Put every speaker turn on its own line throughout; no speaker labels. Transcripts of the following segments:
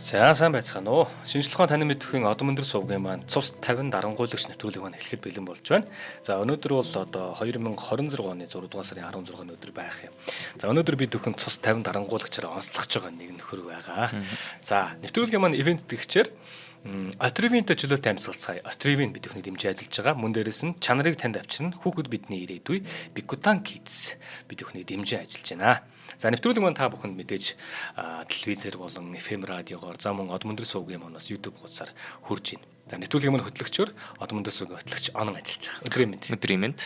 Сайн байцгаана уу. Шинжлэх ухааны танин мэдхийн одон өндөр сувгийн маань цус 50 дарангуйлагч нэвтрүүлэг маань эхлэхэд бэлэн болж байна. За өнөөдөр бол одоо 2026 оны 6 дугаар сарын 16-ны өдөр байх юм. За өнөөдөр бид бүхэн цус 50 дарангуйлагчаараа онцлогч байгаа нэг нөхөр байгаа. За нэвтрүүлгийн маань ивент тэгчээр Attribute чөлөөтэй амьсгалцгаая. Attribute бид бүхний дэмжиж ажиллаж байгаа. Мөн дээрээс нь чанарыг танд авчирна. Хүүхэд бидний ирээдүй Bikutan Kids бид бүхний дэмжиж ажиллаж байна. За нэвтрүүлэг маань та бүхэнд мэдээж телевизээр болон FM радиогоор за мөн одон өндөр сувгийн манаас YouTube хуудасаар хүрж байна. За нэвтрүүлгийн маань хөтлөгчөөр одон өндөр сувгийн хөтлөгч Онон ажиллаж байгаа. Өдрийн мэнд.
Өдрийн мэнд.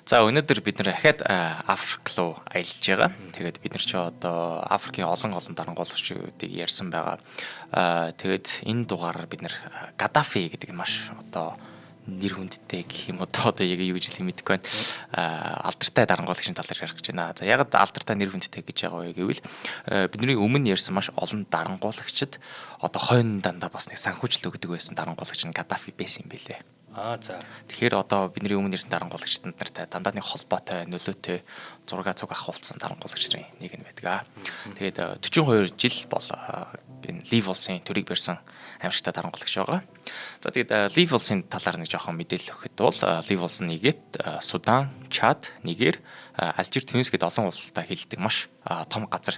За өнөөдөр бид нэр дахиад Африк руу аялж байгаа. Тэгээд бид нар ч одоо Африкийн олон дарангуйлагчдыг ярьсан байгаа. Тэгээд энэ дугаараар бид нэр Гадафи гэдэг маш одоо нэр хүндтэй гэх юм одоо яг юу гэж хэлэх мэдэхгүй байна. Алдартай дарангуйлагчийн талаар ярих гэж байна. За ягаад алдартай нэр хүндтэй гэж байгаа вэ гэвэл бидний өмнө ярьсан маш олон дарангуйлагчид одоо хойно дандаа бас нэг санхүүжил өгдөг байсан дарангуйлагч нь Гадафи байсан юм билээ.
За.
Тэгэхээр одоо бидний өмнө ирсэн дарангуйлагчдад нартай дандаа нэг холбоотой, нөлөөтэй зураг цуг авахулсан дарангуйлагч нарын нэг нь байдаг. Тэгээд 42 жил бол энэ Ливолсын төрийг барьсан аимшигтай дарангуйлагч байгаа. За тэгээд Ливолсын талаар нэг жоохон мэдээлэл өгөхэд бол Ливолс нь Египт, Судан, Чад, Нигер, Алжир, Тунис гэдэг олон улстай хэлдэг маш том газар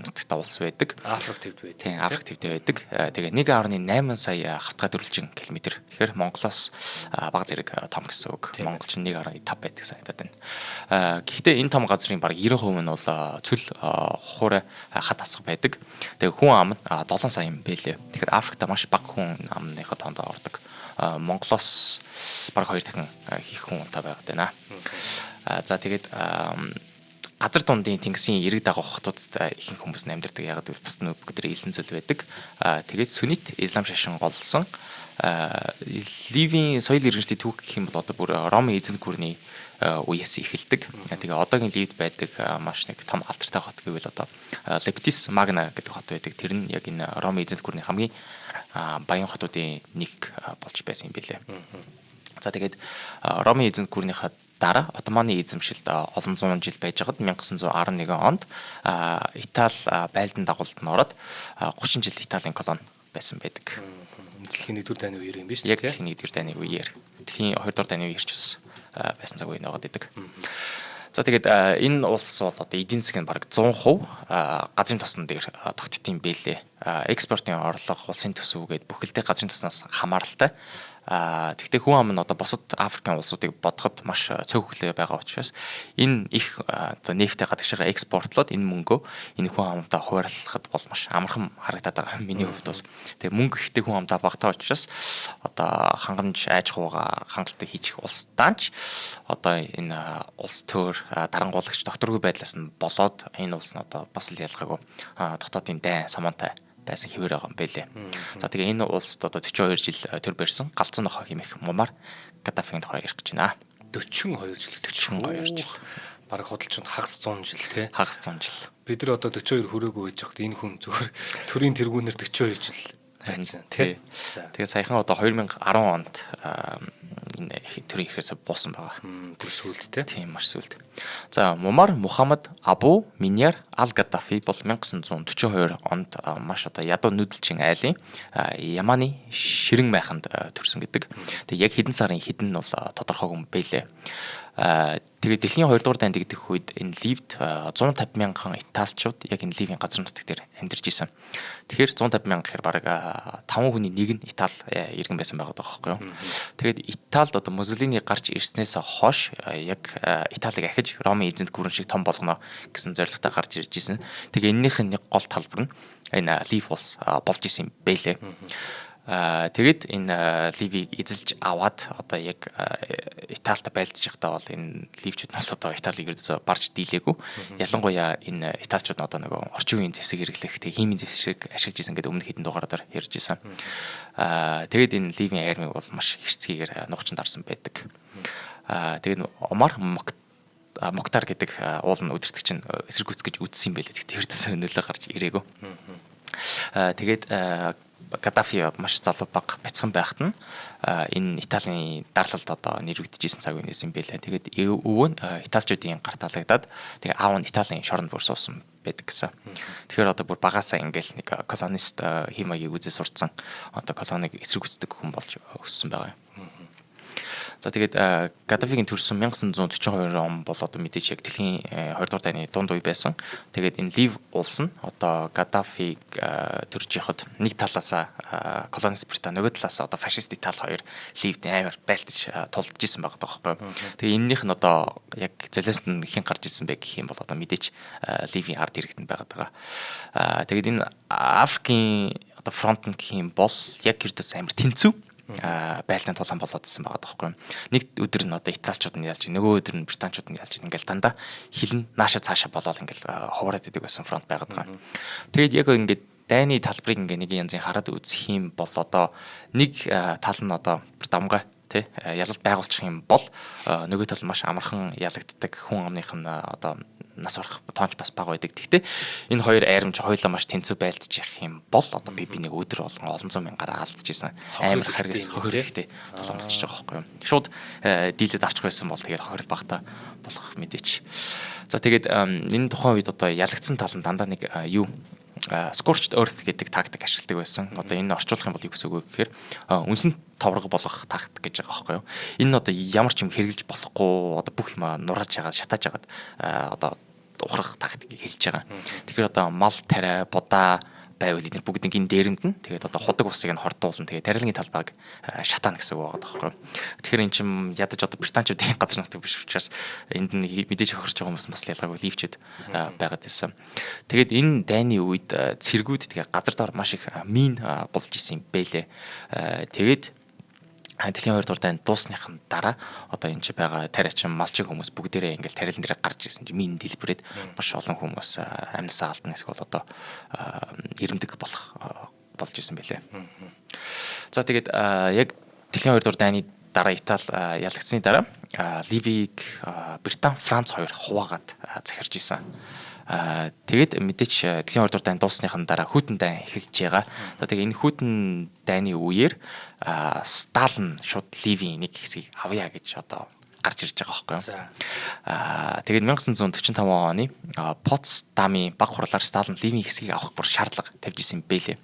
нутагтай улс байдаг.
Африк төвд байдаг.
Тийм, Африк төвд байдаг. Тэгээ 1.8 сая хавтгай дөрвөлжин километр. Тэгэхээр Монголоос бага зэрэг том гэсэн үг. Монголч 1.5 байдаг санагдаад байна. Гэхдээ энэ том газрын бараг 90% нь бол цөл хуурай хад асах байдаг. Тэгээ хүн ам нь 7 сая юм бэлээ. Тэгэхээр Африкта маш бага хүн амныхаа тоонд ордог. Монголоос бараг 2 дахин хийх хүн унтаа байгаад байна. За тэгээд газар дундын тэнгисийн эрэг дагах хотуудад ихэнх хүмүүс амьдардаг. Яг гэвэл бус бүгд илсэн зүйл байдаг. Тэгээд сүнит ислам шашин голсон Ливийн соёл иргэншлийн түүх гэх юм бол одоо бүр Ромын эзэнт гүрний үеэс эхэлдэг. Тэгээ одоогийн Ливд байдаг маш нэг том алдартай хот гэвэл одоо Leptis Magna гэдэг хот байдаг. Тэр нь яг энэ Ромын эзэнт гүрний хамгийн баян хотуудын нэг болж байсан юм билээ. За тэгээд Ромын эзэнт гүрнийхаа дараа Отоманы эзэмшилд олон зуун жил байж байгаад 1911 онд Итали байлдан дагуулд нь ороод 30 жил Италийн колони байсан байдаг.
Дэлхийн 1-р дайны үеэр юм биш үү?
Яг дэлхийн 1-р дайны үеэр. Дэлхийн 2-р дайны үеэрч байсан цаг үе нөөгд идэг. За тэгээд энэ улс бол одоо эдийн засгийн бараг 100% газрын тосон дээр тогтдсон бэлээ. Экспортын орлого, улсын төсөв гээд бүхэлдээ газрын тоснаас хамааралтай. Тэгвэл хүн ам нь одоо бусад Африкийн улсуудыг бодоход маш цөөхөлтэй байгаа учраас энэ их одоо нефтээ гадагш байгаа экспортлоод энэ мөнгөө энэ хүн амтаа хуваарлахад бол маш амархан харагдаад байгаа. Миний хувьд бол тэгээ мөнгө ихтэй хүн амтаа багтаа учраас одоо хангамж айж хуугаа хангалттай хийчих улсдаанч одоо энэ улс төр дарангуйлагч докторгүй байдлаас нь болоод энэ улс нь одоо бас л ялгаагүй дотоодын дайн самуунтай байсан хэвээр байгаа юм байлээ. За тэгээ энэ улсад одоо 42 жил төр барьсан галзуу нохоо хэмээх мумаар Гадафигийн тухай ярих гэж байна.
42 жил. Бараг худалчинд хагас 100 жил тий.
Хагас 100 жил.
Бид нар одоо 42 хүрээгүй байж хад энэ хүн зөвхөн төрийн тэргүүнээр 42 жил байсан тий.
Тэгээ саяхан одоо 2010 онд энэ төрийн ихэс буусан байгаа.
Тэр сүлд тий.
Тийм маш сүлд. За Мумар Мухаммад Абу Миньяр Ал-Гадафи бол 1942 онд маш одоо ядуу нүүдэлчин айлын Яманы ширэн майханд төрсөн гэдэг. Тэгээ яг хэдэн сарын хэдэн нь бол тодорхойгүй байлээ. Тэгээд дэлхийн 2 дугаар дайнд дэгдэх үед энэ Ливд 150 мянган италичууд яг энэ Ливийн газар нутаг дээр амьдарч исэн. Тэгэхээр 150 мянга гэхээр бараг 5 хүний нэг нь Итали иргэн байсан байгаа байхгүй юу. Тэгээд Италид одоо Мусолини гарч ирснээс хойш яг Италиг ахиж Ромын эзэнт гүрэн шиг том болгоно гэсэн зорилготой гарч ирж исэн. Тэгээ энэнийх нь нэг гол талбар нь энэ Лив улс болж исэн юм байлээ. Тэгээд энэ Ливийг эзэлж аваад одоо яг Италид байлдаж байхдаа бол энэ Ливчүүд нь одоо Италиг ердөөсө барж дийлээгүй. Ялангуяа энэ Италичууд нь одоо нэг орчин үеийн зэвсэг хэрэглэх тэг химийн зэвсэг ашиглаж исэн гэдэг өмнө хэдэн дугаараар ярьж исэн. Тэгээд энэ Ливийн армиг бол маш хэрцгийгээр нухчин дарсан байдаг. Тэгээд Омар Моктар гэдэг уул нь өдөртөгч нь эсрэг гүйцэтгэж үтсэн юм байлээ. Тэгтээ ердөөсө нөлөө гарч ирээгүй. Тэгээд Гаддафи маш залуу бага бяцхан байхад нь энэ Италийн дарлалд одоо нэрвэгдэжсэн цаг үеэс юм байлаа. Тэгээд өвөө нь Италичуудын гарт талагдаад тэгээд аав нь Италийн шоронд бүр суусан байдаг гэсэн. Тэгэхээр одоо бүр багасаа ингээл нэг колонист химагийг үзээ сурцсан одоо колониг эсрэг үздэг хүн болж өссөн байгаа юм. За тэгээд Гаддафигийн төрсөн 1942 он бол одоо мэдээж яг дэлхийн 2 дугаар дайны дунд үе байсан. Тэгээд энэ Лив улс нь одоо Гаддафиг төрж яхад нэг талаасаа колонист Британи, нөгөө талаасаа одоо фашист Итали хоёр Ливд амар байлдаж тулдж исэн байгаа байхгүй. Тэгээд энэнийх нь одоо яг золиос нь хэн гарч исэн бэ гэх юм бол одоо мэдээж Ливийн ард иргэдэнд байгаа. Тэгээд энэ Африкийн одоо фронт нь гэх юм бол яг гэрдээс амар тэнцүү байлдааны тулаан болоод исэн байгаа тоххой. Нэг өдөр нь одоо италичууд нь ялж, нөгөө өдөр нь британчууд нь ялж ингээл дандаа хилэн нааша цаашаа болоод ингээл хуураад идэг байсан фронт байгаад байгаа. Тэгээд яг ингээд дайны талбарыг ингээ нэг янзын хараад үзэх юм бол одоо нэг тал нь одоо дамгай тий ялалт байгуулчих юм бол нөгөө тал маш амархан ялагддаг хүн амных нь одоо нас орох тоонч бас бага байдаг. Гэхдээ энэ хоёр айрамч хоёулаа маш тэнцүү байлдаж явах юм бол одоо би нэг өдөр болгон олон зуун мянгаараа алдчихсан. Амар харгас хохирлогтэй тулаан болчихж байгаа байхгүй юу. Шууд дийлэд авчих байсан бол тэгээд хохирол багтаа болох мэдээч. За тэгээд энэ тухайн үед одоо ялагдсан тал нь дандаа нэг юу scorched earth гэдэг тактик ашигладаг байсан. Одоо энэ орчуулах юм бол юу гэсэн үг вэ гэхээр үнсэн товрог болгох тактик гэж байгаа байхгүй юу. Энэ нь одоо ямар ч юм хэрэгжилж болохгүй одоо бүх юм нурааж яагаад шатааж яагаад одоо ухрах тактикийг хэлж байгаа. Тэгэхээр одоо мал тариа, будаа байвал энэ бүгдийг энэ дээрэнд нь тэгээд одоо худаг усыг нь хортуулна. Тэгээд тарилгын талбайг шатаана гэсэн үг байгаа байхгүй. Тэгэхээр эн чинь ядаж одоо британчуудын газар нутаг биш учраас энд нь мэдээж хохирч байгаа хүмүүс бас ялгаагүй ливчүүд байгаад байсан. Тэгээд энэ дайны үед цэргүүд тэгээд газар доор маш их мин болж исэн юм бэлээ. Тэгээд Дэлхийн 2 дугаар дайнд дуусныхын дараа одоо энэ ч байгаа тариачин малчин хүмүүс бүгдээрээ ингээл тарилан дээр гарч ирсэн чинь мин дэлбэрээд маш олон хүмүүс амьсаа алдна эсвэл одоо ирэмдэг болж исэн байлээ. За тэгээд яг Дэлхийн 2 дугаар дайны дараа Итали ялагдсны дараа Ливийг Британи, Франц хоёр хуваагаад захирж исэн. Тэгээд мэдээч Дэлхийн 2 дугаар дайны дуусныхын дараа хүйтэн дайн эхэлж байгаа. Тэгээд энэ хүйтэн дайны үеэр Сталин шууд Ливийн нэг хэсгийг авъя гэж одоо гарч ирж байгаа байхгүй юу. Тэгээд 1945 оны Потсдамын баг хурлаар Сталин Ливийн хэсгийг авах бүр шаардлага тавьж исэн бэлээ.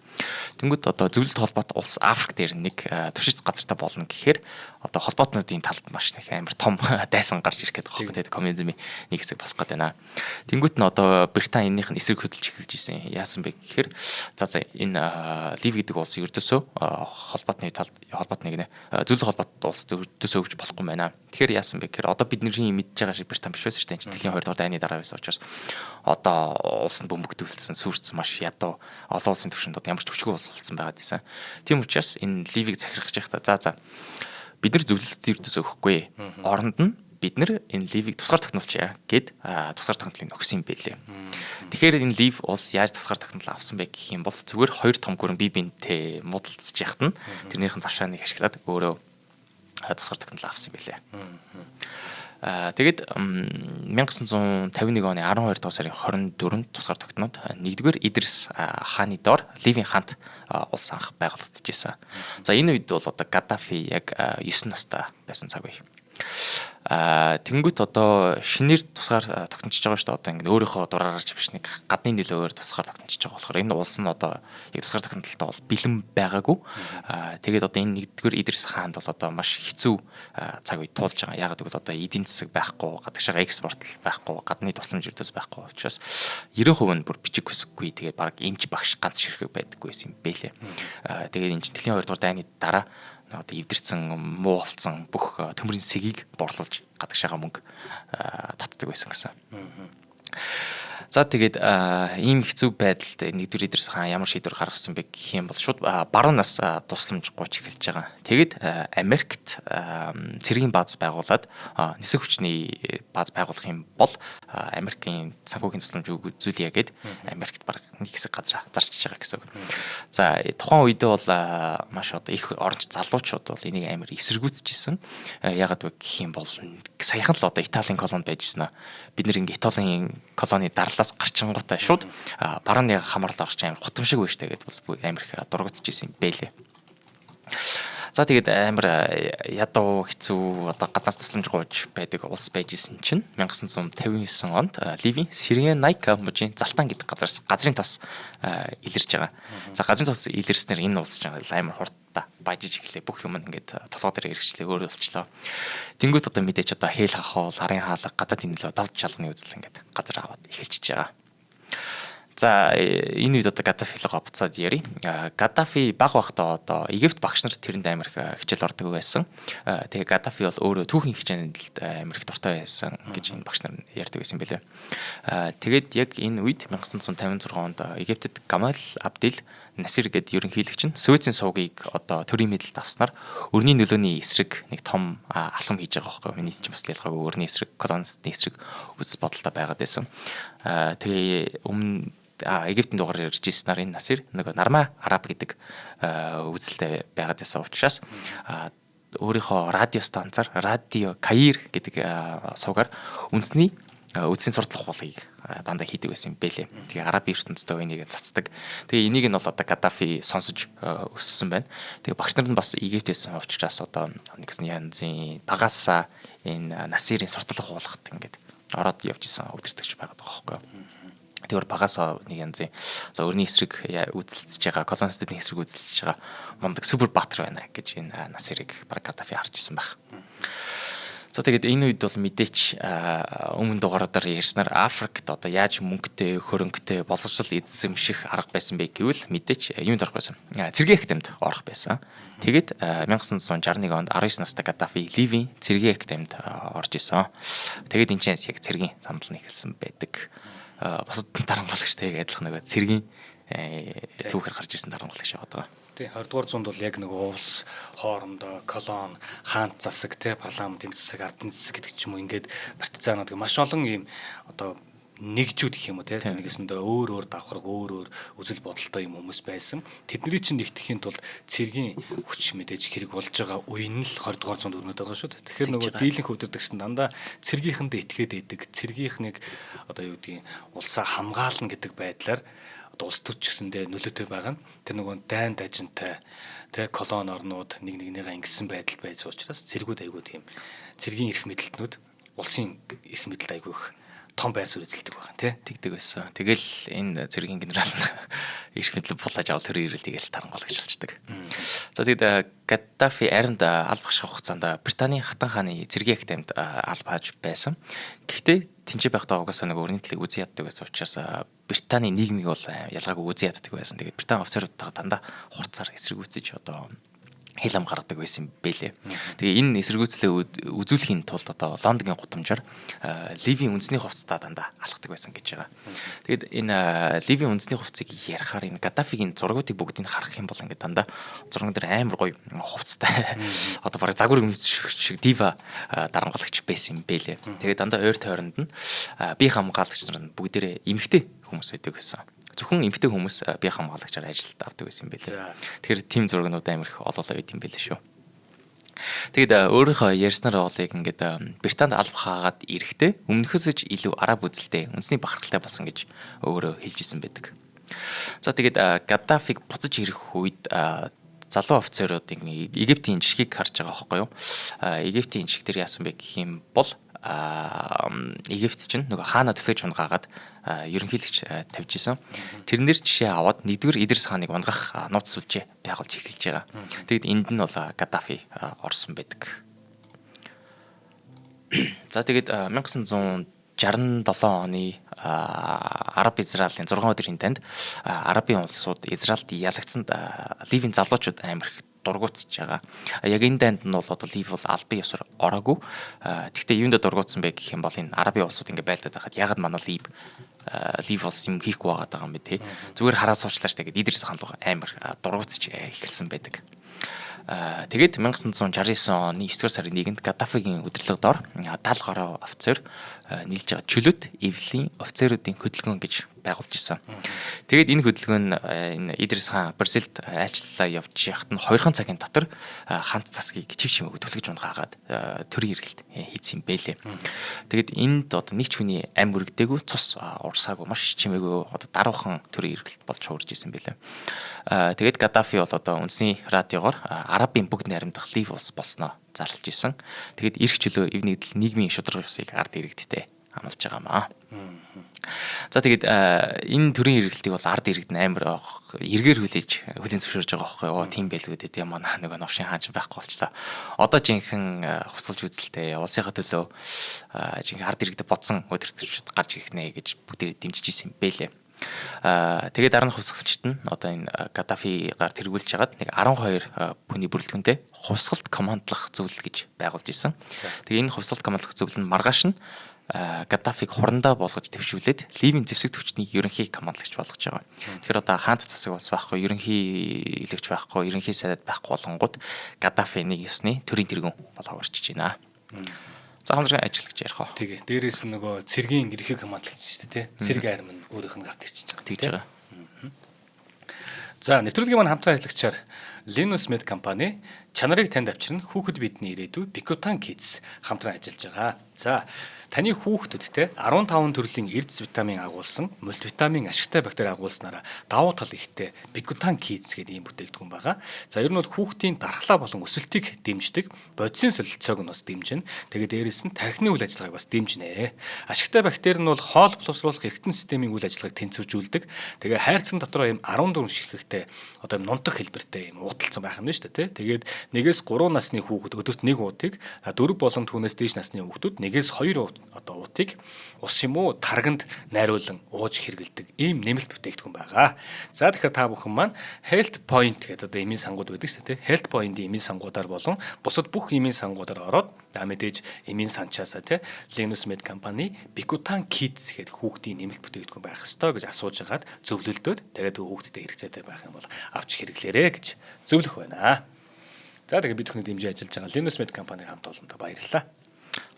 Тэнгүүд одоо зөвлөлт холбоот улс Африк дээр нэг төвшинц газартай болно гэхээр одоо холбоотнуудын талд маш их амар том дайсан гарч ирэх гэдэг байна. Тэгээд коммунизмын нэг хэсэг болох гэдэг байна. Тэнгүүд нь одоо Британи энэнийх нь эсрэг хөдөлж эхэлж исэн. Яасан бэ гэхээр за энэ Лив гэдэг улс ердөөсөө холбоотны талд холбоотны гэнэ зөвлөлт холбоот улс ердөөсөө өгч болохгүй байна. Тэгэхээр яасан бэ гэхээр одоо бидний мэдж байгаа шиг Британи биш байсан шүү дээ. Дэлхийн 2 дугаар дайны дараа байсан учраас одоо улс нь бөмбөгдүүлсэн, сүрцсэн маш ядуу олон улсын түвшинд одоо ямар ч хүчгүй улс болсон байгаад байсан. Тийм учраас энэ Ливийг захирах гэж байхдаа за бид нар зөвлөлт ердөөсөө өгөхгүй. Оронд нь бид нар энэ Ливийг тусгаар тогтнолчъя гэд тусгаар тогтнолыг өгсөн юм байлээ. Тэгэхээр энэ Лив улс яаж тусгаар тогтнол авсан бэ гэх юм бол зүгээр хоёр том гүрэн бие биентэй муудалцж яхад нь тэрнийхэн завшааныг ашиглаад өөрөө тусгаар тогтнол авсан юм байлээ. Тэгээд 1951 оны 12 дугаар сарын 24-нд тусгаар тогтноод 1-р Идрис хааны доор Ливийн хаант улс анх байгуулагдчихсан. За энэ үед бол одоо Гаддафи яг 9 настай байсан цаг үе. Тэнгүүт одоо шинээр тусгаар тогтнож байгаа шүү дээ. Одоо ингэ өөрийнхөө дураарч биш нэг гадны нөлөөгөөр тусгаар тогтнож байгаа болохоор энэ улс нь одоо яг тусгаар тогтнолтой бол бэлэн байгаагүй. Тэгээд одоо энэ 1-р Идрис хаанд бол одоо маш хэцүү цаг үе туулж байгаа. Ягаад гэвэл одоо эдийн засаг байхгүй, гадагшаа экспорт байхгүй, гадны тусламж ердөөс байхгүй учраас 90% нь бүр бичиг хүсэггүй. Тэгээд баг эмч багш ганц ширхэг байдаггүй байсан юм бэлээ. Тэгээд энэ Дэлхийн 2 дугаар дайны дараа одоо эвдэрсэн муу болсон бүх төмрийн сэгийг борлуулж гадагшаага мөнгө татдаг байсан гэсэн. За тэгээд ийм хэцүү байдалд 1-р Идрис хаан ямар шийдвэр гаргасан бэ гэх юм бол шууд баруунаас тусламж гуйж эхэлж байгаа. Тэгэд Америкт цэргийн бааз байгуулад нисэх хүчний бааз байгуулах юм бол Америкийн санхүүгийн тусламж үзүүлье гэд Америкт баг нэг хэсэг газар зарчиж байгаа гэсэн үг. За тухайн үедээ бол маш одоо их оронч залуучууд бол энийг амар эсэргүүцчихсэн. Ягаад вэ гэх юм бол саяхан л одоо Италийн колони байж гисэн. Бид нэг Италийн колони зарлаас гарчингуудаа шууд барааны хамаарлаа орч амар хутамшиг байж таа гэдээ бол амар их дургуцж исэн юм бэлээ. За тэгээд амар ядуу хэцүү одоо гаднаас тусламж гуйж байдаг улс байж исэн чинь 1959 онд Ливийн Сиренайка мужийн Залтан гэдэг газрын тос илэрж байгаа. За газрын тос илэрснээр энэ улс ч амар хурдтай бажиж эхлэв. Бүх юм ингээд толгой дээр хэрэгжлээ өөр болчлоо. Тэнгүүд одоо мэдээч одоо хэл хахуул, арын хаалга, гадаадын нөлөө давж шалганы үзэл ингээд газар аваад эхэлчихэж байгаа. За энэ үед одоо Гаддафи руу буцаад ярий. Гаддафи баг байхдаа одоо Египт багш нарт тэрэнд амар их хичээл ордог байсан. Тэгээ Гаддафи бол өөрөө түүхийн хичээнд амар их дуртай байсан гэж энэ багш нар ярьдаг байсан байлээ. Тэгээд яг энэ үед 1956 онд Египтэд Гамал Абдел Насир гэдэг ерөнхийлөгч нь Суэцийн сувгийг одоо төрийн мэдэлд авснаар өрний нөлөөний эсрэг нэг том алхам хийж байгаа байхгүй юу? Миний ч бас ялгаагүй өрний эсрэг, колонистын эсрэг үзэл бодолтой байгаад байсан. Тэгээ өмнө Египтийн дугаар ярьж ирсэн нар энэ Насир нөгөө нармаа араб гэдэг үзэлтэй байгаад байсан учраас өөрийнхөө радио станцаар радио Каир гэдэг сувгаар үндэсний үндсийн сурталх хуулийг дандаа хийдэг байсан юм бэлээ. Тэгээ араб ертөнцтэй энийг цацдаг. Тэгээ энийг нь бол одоо Гаддафи сонсож өссөн байна. Тэгээ багш нар нь бас Египтээс учраас одоо нэгсэн янзын багаасаа энэ Насирийн сурталх хуулахт ингээд ороод явж исэн өдөртөгч байгаад байгаа байхгүй юу? Тэгэхээр багаас нэг янзын за өрний эсрэг үзэлцэж байгаа, колонистуудын эсрэг үзэлцэж байгаа мундаг супер баатар байна гэж энэ Насирыг баг Гаддафи харж ирсэн байх. За тэгээд энэ үед бол мэдээч өмнө дугаараар ярьснаар Африкт одоо яаж мөнгөтэй, хөрөнгөтэй, боловсрол эзэмших арга байсан бэ гэвэл мэдээч юунд орох байсан? Цэргийн академид орох байсан. Тэгээд 1961 онд 19 настай Гаддафи Ливийн цэргийн академид орж исэн. Тэгээд энэ ч яг цэргийн замдал эхэлсэн байдаг. Бусад дарамгаалагчтай адилхан нэг цэргийн түүхээр гарч ирсэн дарамгаалагч байгаа.
Тий 20 дугаар зуунд бол яг нэг улс хоорондоо колон, хаант засаг, те парламентын засаг, ардын засаг гэдэг ч юм уу ингээд партизанууд маш олон ийм одоо нэгжүүд гэх юм уу те нэгэсэндээ өөр давхарга өөр үзэл бодолтой юм хүмүүс байсан. Тэдний чинь нэгтгэхийн тулд цэргийн хүч мэдээж хэрэг болж байгаа үеийн л 20 дугаар зуунд өрнөд байгаа шүү дээ. Тэгэхээр нөгөө дийлэнх удирдагч нь дандаа цэргийнхэндээ итгээд байдаг. Цэргийнх нэг одоо юу гэдгийг улсаа хамгаална гэдэг байдлаар одоо улс төч гэсэндээ нөлөөтэй байгаа нь тэр нөгөө дайн дажинтай тэг колон орнууд нэг нэгнийгээ ингэсэн байдал байж учраас цэргүүд айгүй тийм цэргийн эрх мэдэлтнүүд улсын эрх мэдэлт айгүй их том байр суурь эзэлдэг байгаа тий
тэгдэг байсан. Тэгэл энэ цэргийн генерал эрх мэдэл булааж авал тэр ирэлтийг л тарангуул гэж болчдөг. За тэгээд Гаддафи аринд аль багших хугацаанд Британий хатан хааны цэргийн академид аль бааж байсан. Гэхдээ тэнцээ байхдаа угаасаа нэг өрний төлөв үзий яддаг байсан учраас Британий нийгмийг бол ялгаагүй үзий яддаг байсан. Тэгээд Британи офицеруудтайгаа дандаа хурцаар эсэргүүцэж одоо хэл ам гаргадаг байсан бэлээ. Тэгээ энэ эсэргүүцлээ үзүүлэхийн тулд одоо Лондонгийн гудамжаар Ливийн үндэсний хувцастаа дандаа алхдаг байсан гэж байгаа. Тэгээд энэ Ливийн үндэсний хувцсыг ярихаар энэ Гаддафигийн зургуудыг бүгдийг харах юм бол ингээд дандаа зурган дээр амар гоё хувцастай одоо бараг загвар шиг дива дарамгалагч байсан юм бэлээ. Тэгээд дандаа ойр тойронд нь бие хамгаалагч нар нь бүгдээрээ эмэгтэй хүмүүс байдаг гэсэн. Зөвхөн эмэгтэй хүмүүс бие хамгаалагчаар ажилд авдаг байсан юм байлээ. Тэгэхээр тим зургнууд амар их олоолаа байт юм байлээ шүү. Тэгэд өөрийнхөө ярьснаар бол яг ингээд Британд алба хаагаад ирэхдээ өмнөхөөс илүү араб үзэлтэй үндэсний бахархалтай болсон гэж өөрөө хэлж исэн байдаг. За тэгэд Гаддафиг буцаж ирэх үед залуу офицеруудын Египтийн жишгийг харж байгаа байхгүй юу? Египтийн жишг дээр яасан бэ гэх юм бол Египт чинь нөгөө хаана төлөж унгаагаад ерөнхийлөгч тавьж исэн. Тэрнэр жишээ аваад нэгдүгээр Идрис хааныг унгах нууц сүлжээ байгуулж эхэлж байгаа. Тэгэд энд нь бол Гаддафи орсон байдаг. За тэгэд 1967 оны Араб Израилийн 6 өдрийн танд Арабын улсууд Израильд ялагдсанд Ливийн залуучууд амар их дургуутсаж байгаа. Яг энэ дайнд нь бол одоо Лив бол албан ёсоор ороогүй. Тэгвэл юунд дургуутсан бэ гэх юм бол энэ Арабын улсууд ингэ байлдаад байхад ягаад манай Лив улс юм хийхгүй байгаа юм бэ те. Зүгээр хараа суучлаач тэгээд Идрис хаан руу амар дургуутсаж эхэлсэн байдаг. Тэгээд 1969 оны 9 сарын 1-нд Гаддафигийн өдөрлөг дор 70 гаруй офицер нийлж байгаа чөлөөт эвлэлийн офицеруудын хөдөлгөөн гэж байгуулж исэн. Тэгээд энэ хөдөлгөөн энэ Идрис хаан Бразилд айлчлалаа явж яхад нь 2 цагийн дотор ханц засгийг чив чимээгүй түлхэж унгаагаад төрийн эргэлт хийсэн юм бэлээ. Тэгээд энд одоо нэг ч хүний ам өргөдөөгүй цус урсаагүй маш чимээгүй одоо даруухан төрийн эргэлт болж хуурж исэн бэлээ. Тэгээд Гаддафи бол одоо үндэсний радиогоор арабын бүгд найрамдах лив болсноо зарлж исэн. Тэгээд эрх чөлөө эв нэгдэл нийгмийн шударга ёсыг ард иргэдтэй амлаж байгаамаа. За тэгээд энэ төрлийн эргэлтийг бол ард иргэд амар эргээр хүлээн зөвшөөрж байгаа байхгүй юу? Тийм байлгүй дээ. Тэгээ манай нөгөө новшин хаан ч байхгүй болчлаа. Одоо жинхэнэ хувьсгалж үзэлтэй улсынхаа төлөө жинхэнэ ард иргэдэд бодсон өдөр төрчд гарч ирэх нэ гэж бүгдээ дэмжиж исэн бэлээ. Тэгээд дараа нь хувьсгалчт нь одоо энэ Гаддафигаар тэргүүлж хагаад нэг 12 хүний бүрэлдэхүүнтэй хувьсгалт командлах зөвлөл гэж байгуулж исэн. Тэгээ энэ хувьсгалт командлах зөвлөл нь маргааш нь Гаддафиг хурандаа болгож төвшүүлээд Ливийн зэвсэг төвчний ерөнхий командлагч болгож байгаа. Тэгэхээр одоо хаант засаг бас байхгүй, ерөнхий илэгч байхгүй, ерөнхий сайд байхгүй болонгууд Гаддафи нэг ёсны төрийн тэргүүн болоо орчиж байна. За хамтран ажиллаж ярих уу.
Тэгээ. Дээрээс нь нөгөө цэргийн ерөнхий командлагч шүү дээ, тий. Цэрэг арим нь өөрийнх нь гарт ирчихэж байгаа.
Тэгж байгаа.
За нэвтрүүлгийн маань хамтран ажиллагчаар Linus Med компани чанарыг танд авчирна хүүхэд бидний ирээдүй Bikutan Kids хамтран ажиллаж байгаа. За таны хүүхдүүдтэй 15 төрлийн эрдэс витамин агуулсан мультивитамин ашигтай бактери агуулснараа давуу тал ихтэй Bikutan Kids гэдэг ийм бүтээгдэхүүн байгаа. За ер нь бол хүүхдийн дархлаа болон өсөлтийг дэмждэг, бодисын солилцоог нь бас дэмжинэ. Тэгээд дээрэс нь тархины үйл ажиллагааг бас дэмжинэ. Ашигтай бактери нь бол хоол боловсруулах эргэтэн системийн үйл ажиллагааг тэнцвэржүүлдэг. Тэгээ хайрцаг дотроо ийм 14 ширхэгтэй одоо ийм нунтаг хэлбэртэй ийм уудалцсан байх юм шүү дээ, тий. Тэгээд 1-3 насны хүүхэд өдөрт 1 уутыг, 4 болон түүнээс дээш насны хүүхдүүд 1-2 одоо уутыг ус юм уу тарганд найруулан ууж хэрэгэлдэг ийм нэмэлт бүтээгдэхүүн байгаа. За тэгэхээр та бүхэн маань Health Point гэдэг одоо эмийн сангууд байдаг шүү дээ, тий. Health Point-ийн эмийн сангуудаар болон бусад бүх эмийн сангуудаар ороод мэдээж эмийн санчаасаа тий Linus Med компани Bikutan Kids гэдэг хүүхдийн нэмэлт бүтээгдэхүүн байх ёстой гэж асууж агаад зөвлөлдөөд тэгээд хүүхдэд хэрэгцээтэй байх юм бол авч хэрэглээрэй гэж зөвлөх байна. За тэгээд бид бүхний дэмжиж ажиллаж байгаа Linus Med компаниг хамт олондоо баярлалаа.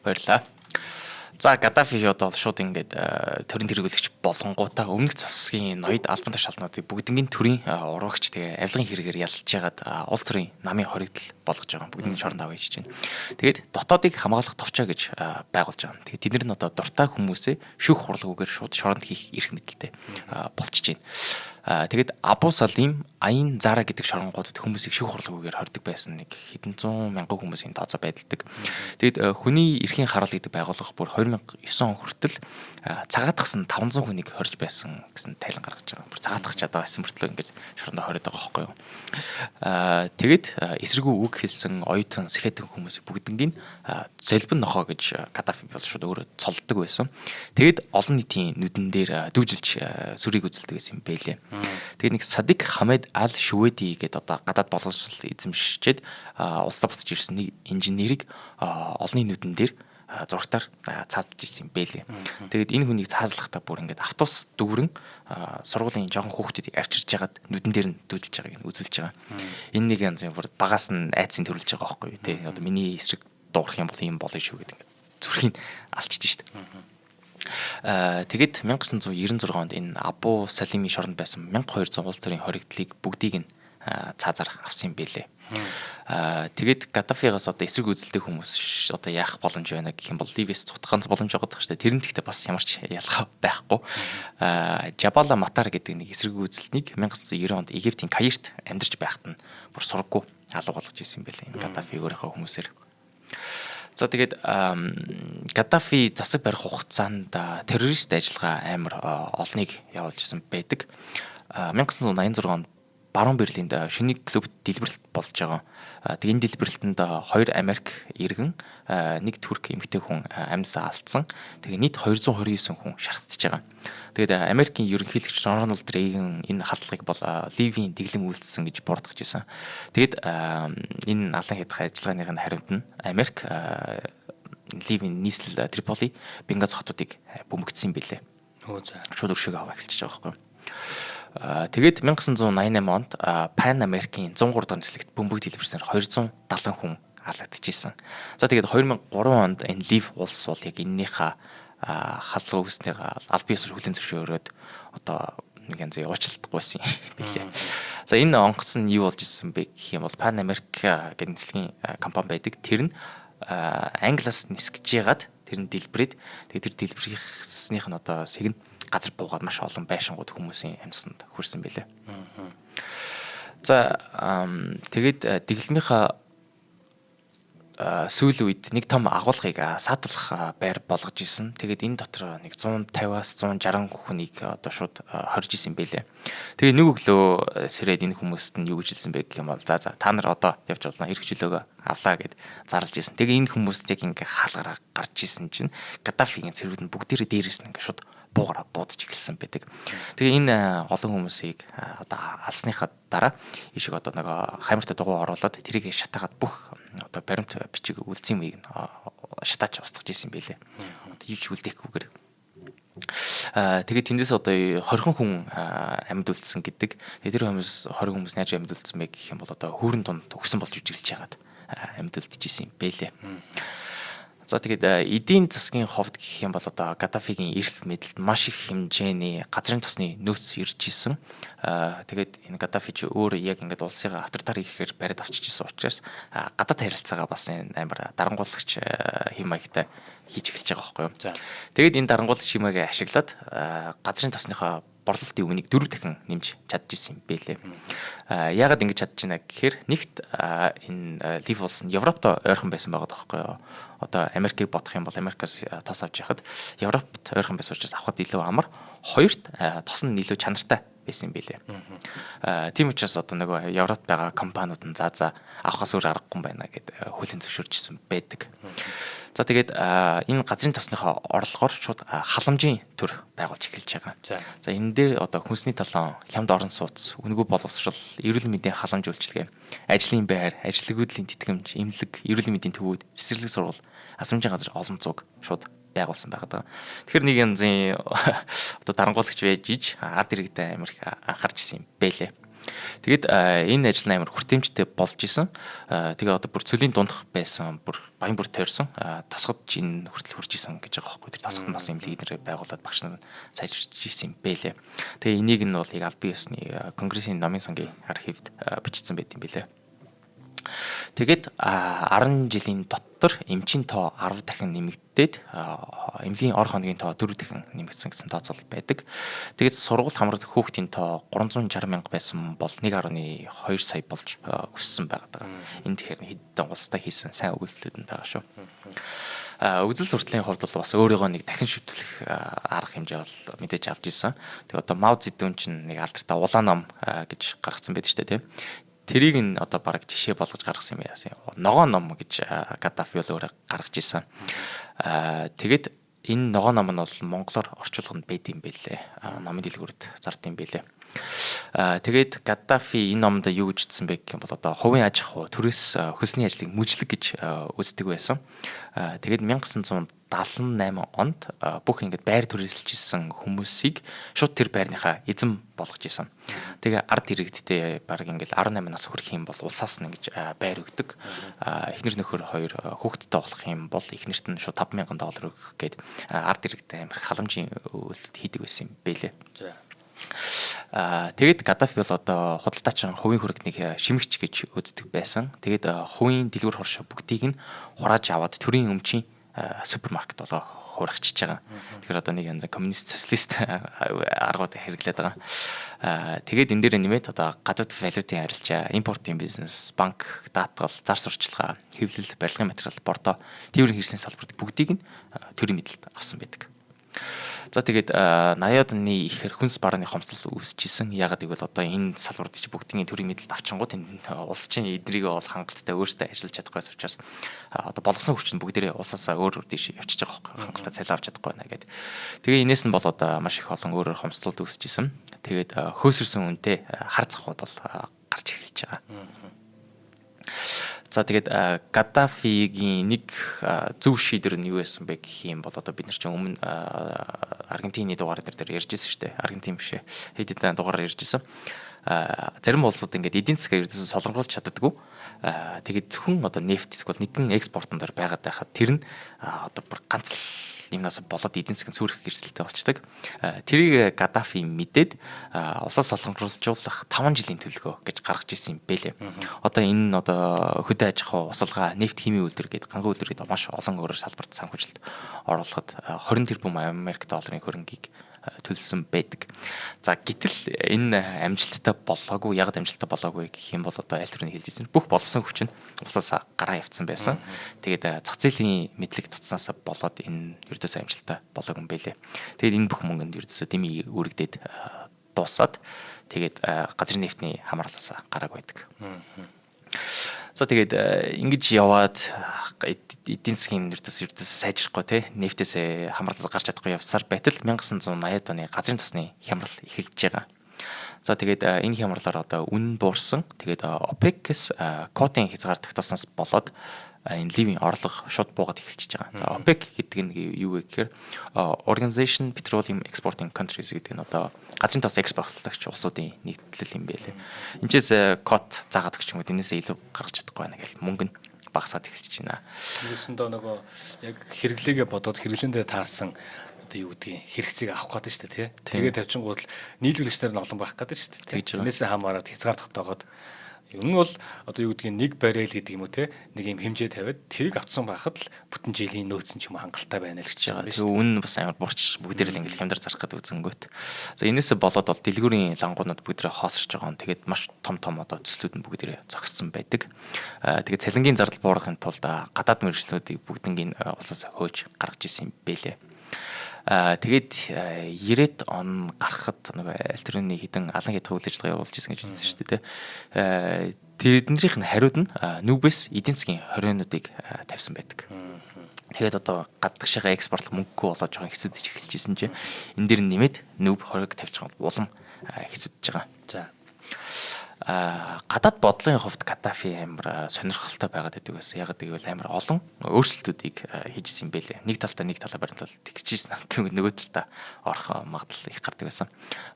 Баярлалаа. За Гаддафи одоо шууд ингээд төрийн тэргүүлэгч болонгуудаа өмнөх засгийн ноёд албан тушаалнуудыг бүгднийг төрийн урагч тэгээ авилгын хэрэгээр ялж ягаад улс төрийн намын хоригдол болгож байгаа бүгднийг шоронд аваа хийж байна. Тэгээд дотоодыг хамгаалах товчоо гэж байгуулж байгаа. Тэгээд тэд нар нь одоо дуртай хүмүүсээ шүүх хурлгүйгээр шууд шоронд хийх эрх мэдэлтэй болчихж байна. Тэгээд Абу Салим Аян Зара гэдэг шоронгуудад хүмүүсийг шүүх хурлгүйгээр хордог байсан нэг хэдэн зуун мянган хүмүүсийн тооцоо байдалдаг. Тэгээд хүний эрхийн хараал гэдэг байгууллага бүр 2009 он хүртэл цагаатгсан 500 хүнийг хорж байсан гэсэн тайлан гаргаж байгаа. Бүр цагаатгах чадаа байсан мөртлөө ингэж шорондоо хориод байгаа байхгүй юу. Тэгээд эсэргүү үг хэлсэн оюутан сэхэтэн хүмүүсийг бүгднийг золбин нохоо гэж Гаддафи бол шууд өөрөө цолддог байсан. Тэгээд олон нийтийн нүдэн дээр дүүжилж сүрийг үзэлдэг гэсэн юм бэлээ. Тэгээд нэг Садик Хамед Ал Шүвэди гэдэг одоо гадаад боловсрол эзэмшчихэд улсаа буцаж ирсэн нэг инженерийг олонний нүдэн дээр зургатаар цаазлж ирсэн юм бэлээ. Тэгээд энэ хүнийг цаазлахдаа бүр ингээд автобус дүүрэн сургуулийн жоохон хүүхдүүдийг авчирж ягаад нүдэн дээр нь дүүжилж байгааг нь үзүүлж байгаа. Энэ нэг янзын бүр багаас нь айцын төрүүлж байгаа байхгүй юу тий. Одоо миний эсрэг дуурах юм бол юм болно шүү гэдэг зүрхийг алчиж штт. Тэгээд 1996 онд энэ Абу Салимийн шоронд байсан 1200 улс төрийн хоригдлыг бүгдийг нь цаазаар авсан юм бэлээ. Тэгээд Гаддафигаас одоо эсрэг үзэлдэг хүмүүс одоо яах боломж байна гэх юм бол Ливээс цутах ганц боломж байгаа даа шүү дээ. Тэрэн тэгтээ бас ямар ч ялгаа байхгүй. Жабала Матар гэдэг нэг эсрэг үзэлтнийг 1990 онд Египтийн Каирт амьдарч байхад нь бүр сургуу алга болгож ирсэн юм бэлээ. Энэ Гаддафи өөрийнхөө хүмүүсээр. За тэгээд Гаддафи засаг барих хугацаанд террорист ажиллагаа амар олныг явуулж ирсэн байдаг. 1986 онд Баруун Берлинд шүнийг клубт дэлбэрэлт болж байгаа. Тэгээд энэ дэлбэрэлтэнд 2 Америк иргэн, 1 Турк эмэгтэй хүн амьсаа алдсан. Тэгээд нийт 229 хүн шархтж байгаа. Тэгээд Америкийн ерөнхийлөгч Рональд Рейган энэ халдлагыг бол Ливийн дэглэм үйлдэлсэн гэж буруутгаж ирсэн. Тэгээд энэ алан хядах ажиллагааных нь хариуд нь Америк Ливийн нийслэл Триполи, Бенгази хотуудыг бөмбөгдсөн билээ. Шууд өршөөгөө аваа эхэлчихэж байгаа байхгүй. Тэгээд 1988 онд Пан Америкийн 103 дахь нислэгт бөмбөг дэлбэрснээр 270 хүн алагдчихсэн. За тэгээд 2003 онд энэ Лив улс бол яг энэнийхээ халдлагаа үүснээр аль биесээр хүлэн зөвшөөрөөд одоо нэг янзын уучлалтгүй байсан юм билээ. За энэ онгоц нь юу болж ирсэн бэ гэх юм бол Pan America гэх нислэгийн компани байдаг. Тэр нь Англиас нисгэж яагаад тэр нь дэлбэрээд тэгээд тэр дэлбэрийнхнийх нь одоо сэг нь газар буугаад маш олон байшингууд хүмүүсийн амьсанд хүрсэн байлээ. За тэгээд дэглэмийнхаа сүүлийн үед нэг том агуулгыг саатуулах байр болгож исэн. Тэгээд энэ дотор нэг 150-аас 160 хүнийг одоо шууд хорж исэн байлээ. Тэгээд нэг өглөө сэрээд энэ хүмүүст нь юу гэж хэлсэн бэ гэх юм бол за та нар одоо явж болно эрх чөлөөгөө авлаа гэд зарлж исэн. Тэгээд энэ хүмүүст яг ингээ хаалгараа гарч исэн чинь Гаддафигийн цэргүүд нь бүгдээрээ дээрээс нь ингээ шууд буугараа буудаж эхэлсэн байдаг. Тэгээ энэ олон хүмүүсийг одоо алсныхаа дараа ишиг одоо нэг хамиртай дугуй оруулаад тэрийг шатаагаад бүх одоо баримт бичиг үлдсэн юмыг шатаач устгаж исэн байлээ. Одоо юу ч үлдээхгүйгээр. Тэгээд тэндээс одоо 20 хүн амьд үлдсэн гэдэг. Тэр хүмүүс 20 хүмүүс найж амьд үлдсэн бэ гэх юм бол одоо хүүрэн дунд өгсөн болж үжилж яагаад амьд үлдчихсэн юм бэлээ. За тэгээд эдийн засгийн ховд гэх юм бол одоо Гаддафигийн эрх мэдэлд маш их хэмжээний газрын тосны нөөц ирж исэн. Тэгээд энэ Гаддафи ч өөр яг ингээд улсыг авторитар ихээр бариад авчижсэн учраас гадаад харилцаагаа бас амар дарангуулагч хэм маягтай хийж эхэлж байгаа байхгүй юу. Тэгээд энэ дарангуулагч хэм маягийг ашиглаад газрын тосныхоо борлуулалтын үнийг 4 дахин нэмж чадчихсан юм бэлээ. Яагаад ингэж чадж байна гэхээр нэгт энэ Лив улс нь Европтой ойрхон байсан байгаа тоххой. Одоо Америкийг бодох юм бол Америкаас тос авч яхад Европт ойрхон байсан учраас авахд илүү амар. Хоёрт тос нь илүү чанартай байсан юм бэлээ. Тийм учраас одоо нөгөө Европт байгаа компаниуд нь за авахаас өөр аргагүй байна гэд хүлэн зөвшөөрчихсэн байдаг. За тэгээд энэ газрын тосныхоо орлогоор шууд халамжийн төр байгуулж эхэлж байгаа. За энэ дээр одоо хүнсний талон, хямд орон сууц, үнэгүй боловсрал, эрүүл мэндийн халамж үйлчилгээ, ажлын байр, ажлын тэтгэмж, эмнэлэг, эрүүл мэндийн төвүүд, цэцэрлэг сургууль, асрамжийн газар олон зуг шууд байгуулсан байгаа. Тэгэхээр нэг янзын одоо дарангуулагч байж иж ард иргэдэд амир анхаарч ирсэн юм бэлээ. Тэгэд энэ ажил нь амар хүртээмжтэй болж исэн. Тэгээ одоо бүр цөлийн дундах байсан, бүр баян бүр тойрсон. Тосгод энэ хүртэл хурж исэн гэж байгаа байхгүй. Тэр тосгод бас юм лидер байгуулад багш нар сайжирч исэн юм бэлээ. Тэгээ энийг нь бол яг аль бие усны конгрессийн номын сангийн архивд бичсэн байт юм бэлээ. Тэгээд 10 жилийн дотор эмчийн тоо 10 дахин нэмэгдээд эмнэлгийн ор хоногийн тоо 4 дахин нэмэгдсэн гэсэн тооцоол байдаг. Тэгээд сургууль хамрах хүүхдийн тоо 360 мянга байсан бол 1.2 сая болж өссөн байгаа. Энэ тэгэхээр хэдэн улстай хийсэн сайн өгүүлбэрүүд нь байгаа шүү. Үзэл суртлын хувьд бол бас өөрийгөө нэг дахин шүтлэх арга хэмжээ бол мэдээж авч ирсэн. Тэгээд одоо Мао Цзэдун чинь нэг алдартай улаан ном гэж гаргасан байдаг шүү дээ, тийм. Тэрийг нь одоо бараг жишээ болгож гаргасан юм яасан. Ногоон ном гэж Гаддафи бол өөрөө гаргаж ирсэн. Тэгээд энэ ногоон ном нь бол монголоор орчуулганд байд юм бэлээ. Номын дэлгүүрт зард юм бэлээ. Тэгээд Гаддафи энэ номонд юу гэж хэлсэн бэ гэх юм бол одоо хувийн аж ахуй төрөөс хөлсний ажлыг мүжлэг гэж үздэг байсан. Тэгээд 1978 онд бүх ингэж байр төрөөсөлж исэн хүмүүсийг шууд тэр байрныхаа эзэн болгож исэн. Тэгээ ард иргэдтэй баг ингээл 18 нас хүрэх юм бол улсаас нь ингэж байр өгдөг. Эхнэр нөхөр хоёр хүүхэдтэй болох юм бол эхнэрт нь шууд $5,000 өгөх гээд ард иргэдтэй амир халамжийн үйлдэл хийдэг байсан юм бэлээ. Тэгээд Гаддафи бол одоо худалдаачин хувийн хүрэгнийг шимэгч гэж үздэг байсан. Тэгээд хувийн дэлгүүр хоршоо бүгдийг нь хурааж аваад төрийн өмчийн супермаркет болоо хурагчиж байгаа. Тэгэхээр одоо нэг янз коммунист социалист аргууд хэрэглээд байгаа. Тэгээд энэ дээр нэмээд одоо гадаад валютын арилжаа, импортын бизнес, банк, даатгал, зар сурталчилгаа, хэвлэл, барилгын материал, бордоо, тээврийн хэрэгслийн салбарт бүгдийг нь төрийн мэдэлд авсан байдаг. За тэгээд 80-аад оны ихэр хүнс барааны хомсдол үүсчихсэн. Ягаад гэвэл одоо энэ салбарт чи бүгдийн төрийн мэдэлд авчингууд энэ улс чинь эдрийг бол хангалттай өөрсдөө ажиллаж чадахгүй учраас одоо болгосон хүчин бүгдээрээ улсаасаа өөр тийш явчихж байгаа байхгүй. Хангалттай цалин авч чадахгүй байна гэд. Тэгээ энэс нь болоод маш их олон өөрөөр хомсдолд үүсчихсэн. Тэгээд хөөсөрсөн үнэтэй хар захууд бол гарч эхэлж байгаа. За тэгээд Гаддафигийн нэг зөв шийдвэр нь юу байсан бэ гэх юм бол одоо бид нар чинь өмнө Аргентины дугаар дээр ярьжсэн шүү дээ. Аргентин биш ээ. Хэд хэдэн дугаараар ярьжсэн. Зарим улсууд ингээд эдийн засгаа ердөөсөө солонгоолж чаддаггүй. Тэгээд зөвхөн одоо нефт эсвэл нэгэн экспортон дээр байгаад байхад тэр нь одоо бүр ганц л юмнаас болоод эдийн засгийн сүрэх эрсдэлтэй болчдөг. Тэрийг Гаддафи мэдээд улсаас солонгорлжуулах 5 жилийн төлгөө гэж гаргаж ирсэн юм бэлээ. Одоо энэ нь одоо хөдөө аж ахуй, усалгаа, нефт, химийн үйлдвэр гэдэг гангийн үйлдвэр гэдэг маш олон өөрөөр салбарт санхүүжилт оруулахад 20 тэрбум Америк долларын хөрөнгийг төлсөн байдаг. За гэтэл энэ амжилттай болоогүй, яг амжилттай болоогүй гэх юм бол одоо аль төрөний хэлж ирсэн. Бүх боловсон хүч нь улсаас гараа явцсан байсан. Тэгээд зах зээлийн мэдлэг туцснаас болоод энэ ердөөсөө амжилттай болоогүй юм байлээ. Тэгээд энэ бүх мөнгөнд ердөөсөө дэмий үрэгдээд дуусаад тэгээд газрын нефтний хамаарлаас гарааг байдаг. За тэгээд ингэж яваад эдийн засгийн ердөөсөө сайжрахгүй те нефтээс хамаарлаас гарч чадахгүй явсаар байтал 1980-ад оны газрын тосны хямрал эхэлж байгаа. За тэгээд энэ хямралаар одоо үнэ буурсан. Тэгээд OPEC-с квотын хязгаар тогтоосноос болоод энэ ливийн орлого шууд буугаад эхэлчихэж байгаа. За OPEC гэдэг нь юу вэ гэхээр Organization Petroleum Exporting Countries гэдэг нь одоо газрын тос экспортлогч улсуудын нэгдлэл юм байлээ. Энэчээс квот заагаад өгч юм уу энэсээ илүү гаргаж чадахгүй байна гэж мөнгө нь багасаад эхэлж байна.
Үүсэндээ нөгөө яг хэрэглээгээ бодоод хэрэглээндээ таарсан одоо юу гэдгийг хэрэгцээг авах гэдэг шүү дээ тий. Тэгээд тавьчингууд нийлүүлэгчнэр нь олон байх гэдэг шүү дээ. Энэсээ хамаараад хязгаар тогтоогоод ер нь бол одоо юу гэдгийг нэг баррел гэдэг юм уу те нэг юм хэмжээ тавиад тэрийг авцсан байхад л бүтэн жилийн нөөцн ч юм хангалттай байна л гэж байгаа.
Тэгээ үнэн бас амар бурч бүгдээр л ингээл хямдар зарах гэдэг үзэнгүүт. За энээсээ болоод бол дэлгүүрийн лангуунууд бүгдээ хоосорч байгаа. Тэгээд маш том одоо төслүүд нь бүгдээ зогссон байдаг. Тэгээд цалингийн зардал буурахын тулд гадаад мэргэжлүүдийг бүгднийг улсаас хөөж гаргаж ирсэн юм бэлээ. Тэгээд 90-ад он гарахад нэг аль төрөний хідэн алан хятад үйл ажиллагаа явуулж ирсэн гэж хэлсэн шүү дээ. Тэднийх нь хариуд нь нүүбээс эдийн засгийн хорионуудыг тавьсан байдаг. Тэгээд одоо гадагшаага экспортлох мөнгөгүй болоод жоохон хэцүүдэж эхэлж ирсэн чинь энэ дэр нэмээд нүүб хориг тавьж байгаа улам хэцүүдэж байгаа.
За
гадаад бодлогын хувьд Гаддафи амар сонирхолтой байгаад байдаг байсан. Яг гэвэл амар олон өөрчлөлтүүдийг хийжсэн юм байлээ. Нэг талаа баримтлал тэгчихсэн. Нөгөө талаа орох магадлал их гардаг байсан.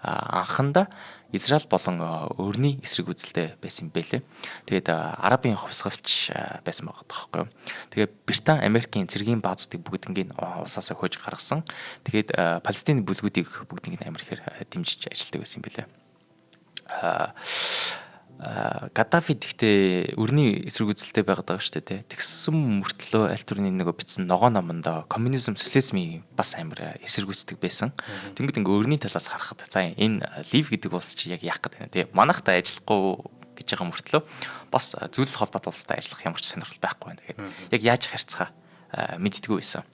Анхандаа Израиль болон өрний эсрэг үзэлтэй байсан юм байлээ. Тэгээд Арабын хувьсгалч байсан байгаа тоххой. Тэгээд Британи, Америкийн цэргийн баазуудыг бүгднийг улсаасаа хөөж гаргасан. Тэгээд Палестины бүлгүүдийг бүгднийг амар ихээр дэмжиж ажилладаг байсан юм байлээ. Гаддафи гэхдээ өрний эсрэг үзэлтэй байгаад байгаа шүү дээ. Тэгсэн мөртлөө аль төрний нөгөө бичсэн ногоо номонд коммунизм, социализмын бас амар эсрэг үздэг байсан. Тэнгүүд ингээ өрний талаас харахад за энэ лив гэдэг улс чи яг яах гэдэг вэ? Манайхтай ажиллахгүй гэж байгаа мөртлөө бас зөвлөл холбоот улстай ажиллах ямар ч сонирхол байхгүй байна. Тэгээд яг яаж харьцахаа мэддэггүй байсан.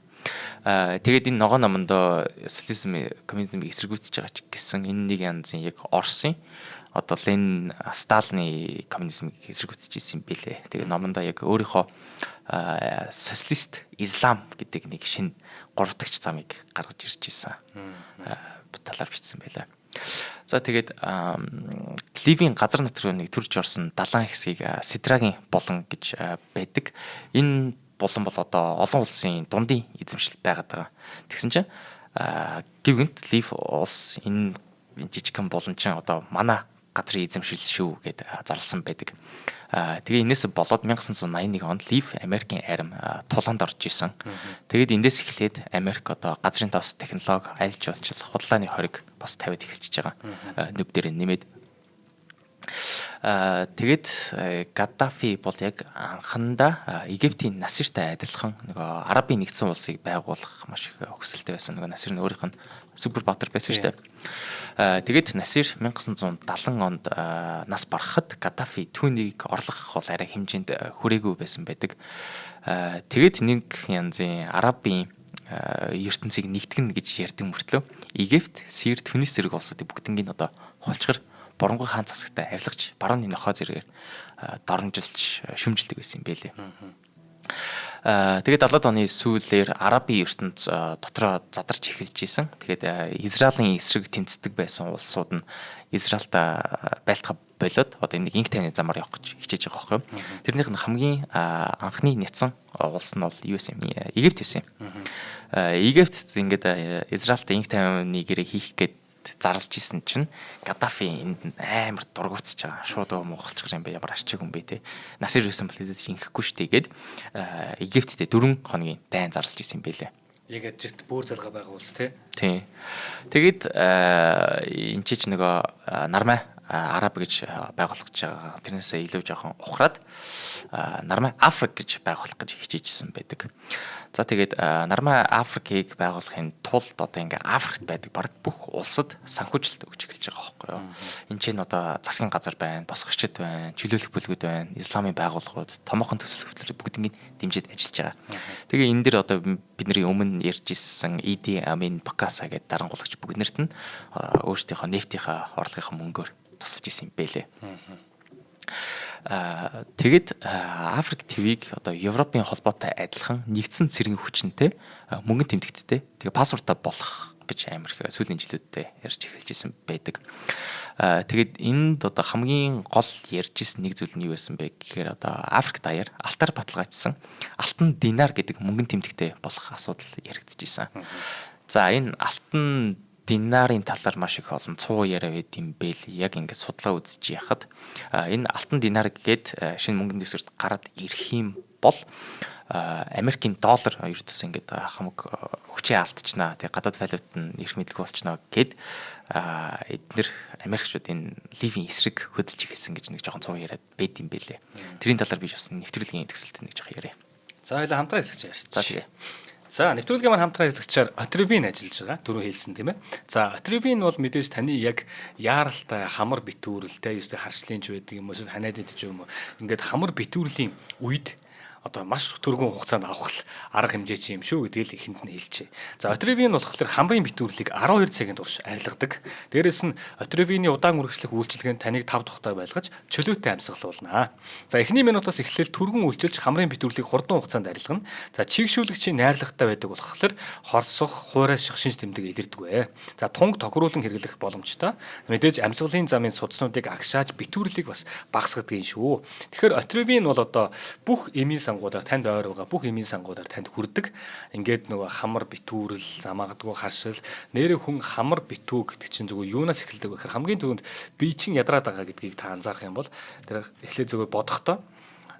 Тэгээд энэ ногоо номонд социализм, коммунизмыг эсэргүүцэж байгаа ч гэсэн энэ нэг янзын яг Оросын одоо Ленин, Сталины коммунизмыг эсэргүүцэж ирсэн юм билээ. Тэгээд номондоо яг өөрийнхөө социалист ислам гэдэг нэг шинэ гуравдагч замыг гаргаж ирж ирсэн. Талаар бичсэн байлаа. За тэгээд Ливийн газар нутгийн төрж орсон далайн хэсгийг Сидрагийн булан гэж байдаг. Энэ булан бол одоо олон улсын дундын эзэмшил байгаад байгаа. Тэгсэн чинь гівгэнт Лив улс энэ жижигхэн булан чинь одоо манай газрын эзэмшил шүү гэд зарласан байдаг. Тэгээ энэс болоод 1981 онд Лив Америкийн арим тулаанд орж исэн. Тэгээд эндээс эхлээд Америк одоо газрын тос технологи, аялал жуулчлал, худалдааны хориг бас тавиад эхэлчихэж байгаа. Нүб дээр нэмээд тэгээд Гаддафи бол яг анхандаа Египтийн Насиртай адилхан нөгөө Арабын нэгдсэн улсыг байгуулах маш их хүсэлтэй байсан. Нөгөө Насир нь өөрийнх нь супер баатар байсан шүү дээ. Тэгээд Насир 1970 онд нас барахад Гаддафи түүнийг орлох бол арай хэмжээнд хүрээгүй байсан байдаг. Тэгээд нэг янзын Арабын ертөнцийг нэгтгэн гэж ярьдаг мөртлөө Египт, Сир, Түнис зэрэг улсуудыг бүгднийг одоо хулчгар Боронгой хаан засагтай авилгач барууны нохоо зэрэгээр доромжилж шүмжилдэг байсан юм байлээ. Тэгээд 70-аад оны сүүлээр Арабын ертөнц дотроо задарч эхэлж исэн. Тэгээд Израилийн эсрэг тэмцдэг байсан улсууд нь Израильд байлтахаа болоод одоо нэг инх тайвны замаар явах гэж хичээж байгаа байхгүй юу. Тэрнийх нь хамгийн анхны няцсан улс нь бол юу юм? Египт байсан юм. Египт ингээд Израильд инх тайвны гэрээ хийх гээд зарлж исэн чинь Гаддафи энд амар дургуутсаж байгаа. Шууд монголч юм бэ, ямар арчиг юм бэ те. Насир байсан бол инхэхгүй штэ гээд Египттэй 4 хоногийн дайн зарлж исэн юм бэлээ.
Яг ажигт бүр залгаа байгуулс тий.
Тийм. Тэгээд энэ ч нөгөө Нармай Араб гэж байгуулах гэж байгаа. Тэрнээсээ илүү жоохон ухраад Нармай Африк гэж байгуулах гэж хичээжсэн байдаг. За тэгээд Нармай Африкийг байгуулахын тулд одоо ингээ Африкт байдаг баг бүх улсад санхүүжилт өгч эхэлж байгаа байхгүй юу. Энд чинь одоо засгийн газар байна, босгогчд байна, чөлөөлөх бүлгүүд байна, исламын байгууллагууд, томоохон төсөл хөтөлбөр бүгднийг дэмжиж ажиллаж байгаа. Тэгээ энэ дэр одоо бидний өмнө ярьж ирсэн Idi Amin Bakasa гэдэг дарангуулагч бүгднэрт нь өөрсдийнхөө нефтийнхаа орлогынхаа мөнгөөр тусалж исэн юм бэлээ. Тэгэд Африк ТV-г одоо Европын холбоотой адилхан нэгдсэн цэргийн хүчинтэй мөнгөн тэмдэгттэй тэгээ пассвортаа болох гэж амар их сүүлийн жилүүдэд ярьж эхэлж исэн байдаг. Тэгээд энд одоо хамгийн гол ярьж исэн нэг зүйл нь юу байсан бэ гэхээр одоо Африк даяар алтар баталгаажсан алтан динар гэдэг мөнгөн тэмдэгтэй болох асуудал яригдчихсэн. За энэ алтан динарын талаар маш их олон цуу яриа байд юм бэл яг ингээд судлаа үзэж яхад энэ алтан динар гээд шинэ мөнгөн дэвсгэрт гараад ирэх юм бол Америкийн доллар ердөөс ингээд хамаг хүчээ алдчихнаа. Тэгээ гадаад валют нь эрх мэдлэг болчихноо гэд эднэр Америкчууд энэ ливийн эсрэг хөдөлж эхэлсэн гэж нэг жоохон цуу яриад байд юм бэлээ. Тэрийн талаар би бас нэвтрүүлгийн төгсөлтөд нэг жоохон яриа.
За хоёлаа хамтран хэлчих яаш.
За тэгээ.
За нэвтрүүлгийн маань хамтран ажиллагчаар Отревин ажиллаж байгаа. Түрүү хэлсэн тийм ээ. За Отревин бол мэдээж таны яг яаралтай хамар битүүрэлтэй ёстой харшлын ч байдаг юм уу эсвэл ханаад идэж юм уу. Ингээд хамар битүүрлийн үед одоо маш түргэн хугацаанд авах арга хэмжээ чи юм шүү гэдгийг л эхэнд нь хэлчихье. За Отревин болохоор хамрын битүүрлийг 12 цагийн турш арилгадаг. Дээрээс нь Отревиний удаан үргэлжлэх үйлчилгээнд таныг 5 тухтай байлгаж чөлөөтэй амьсгалуулна. За эхний минутаас эхлээл түргэн үйлчилж хамрын битүүрлийг хурдан хугацаанд арилгана. За чигшүүлэгчийн найрлагатай байдаг болохоор хорсох, хуурайших шинж тэмдэг илэрдэггүй. За тунг тохируулан хэрэглэх боломжтой. Мэдээж амьсгалын замын судснуудыг агшааж битүүрлийг бас багасгадаг юм шүү. Тэгэхээр Отревин бол одоо бүх эмийн сангуудаар танд ойр байгаа бүх эмийн сангуудаар танд хүрдэг. Ингээд нөгөө хамар битүүрэл, замагдгүй харшил, нэрээ хүн хамар битүү гэдэг чинь зүгээр юунаас эхэлдэг вэ гэхээр хамгийн түрүүнд бие чин ядраад байгаа гэдгийг та анзаарах юм бол тэр эхлээд зүгээр бодохдоо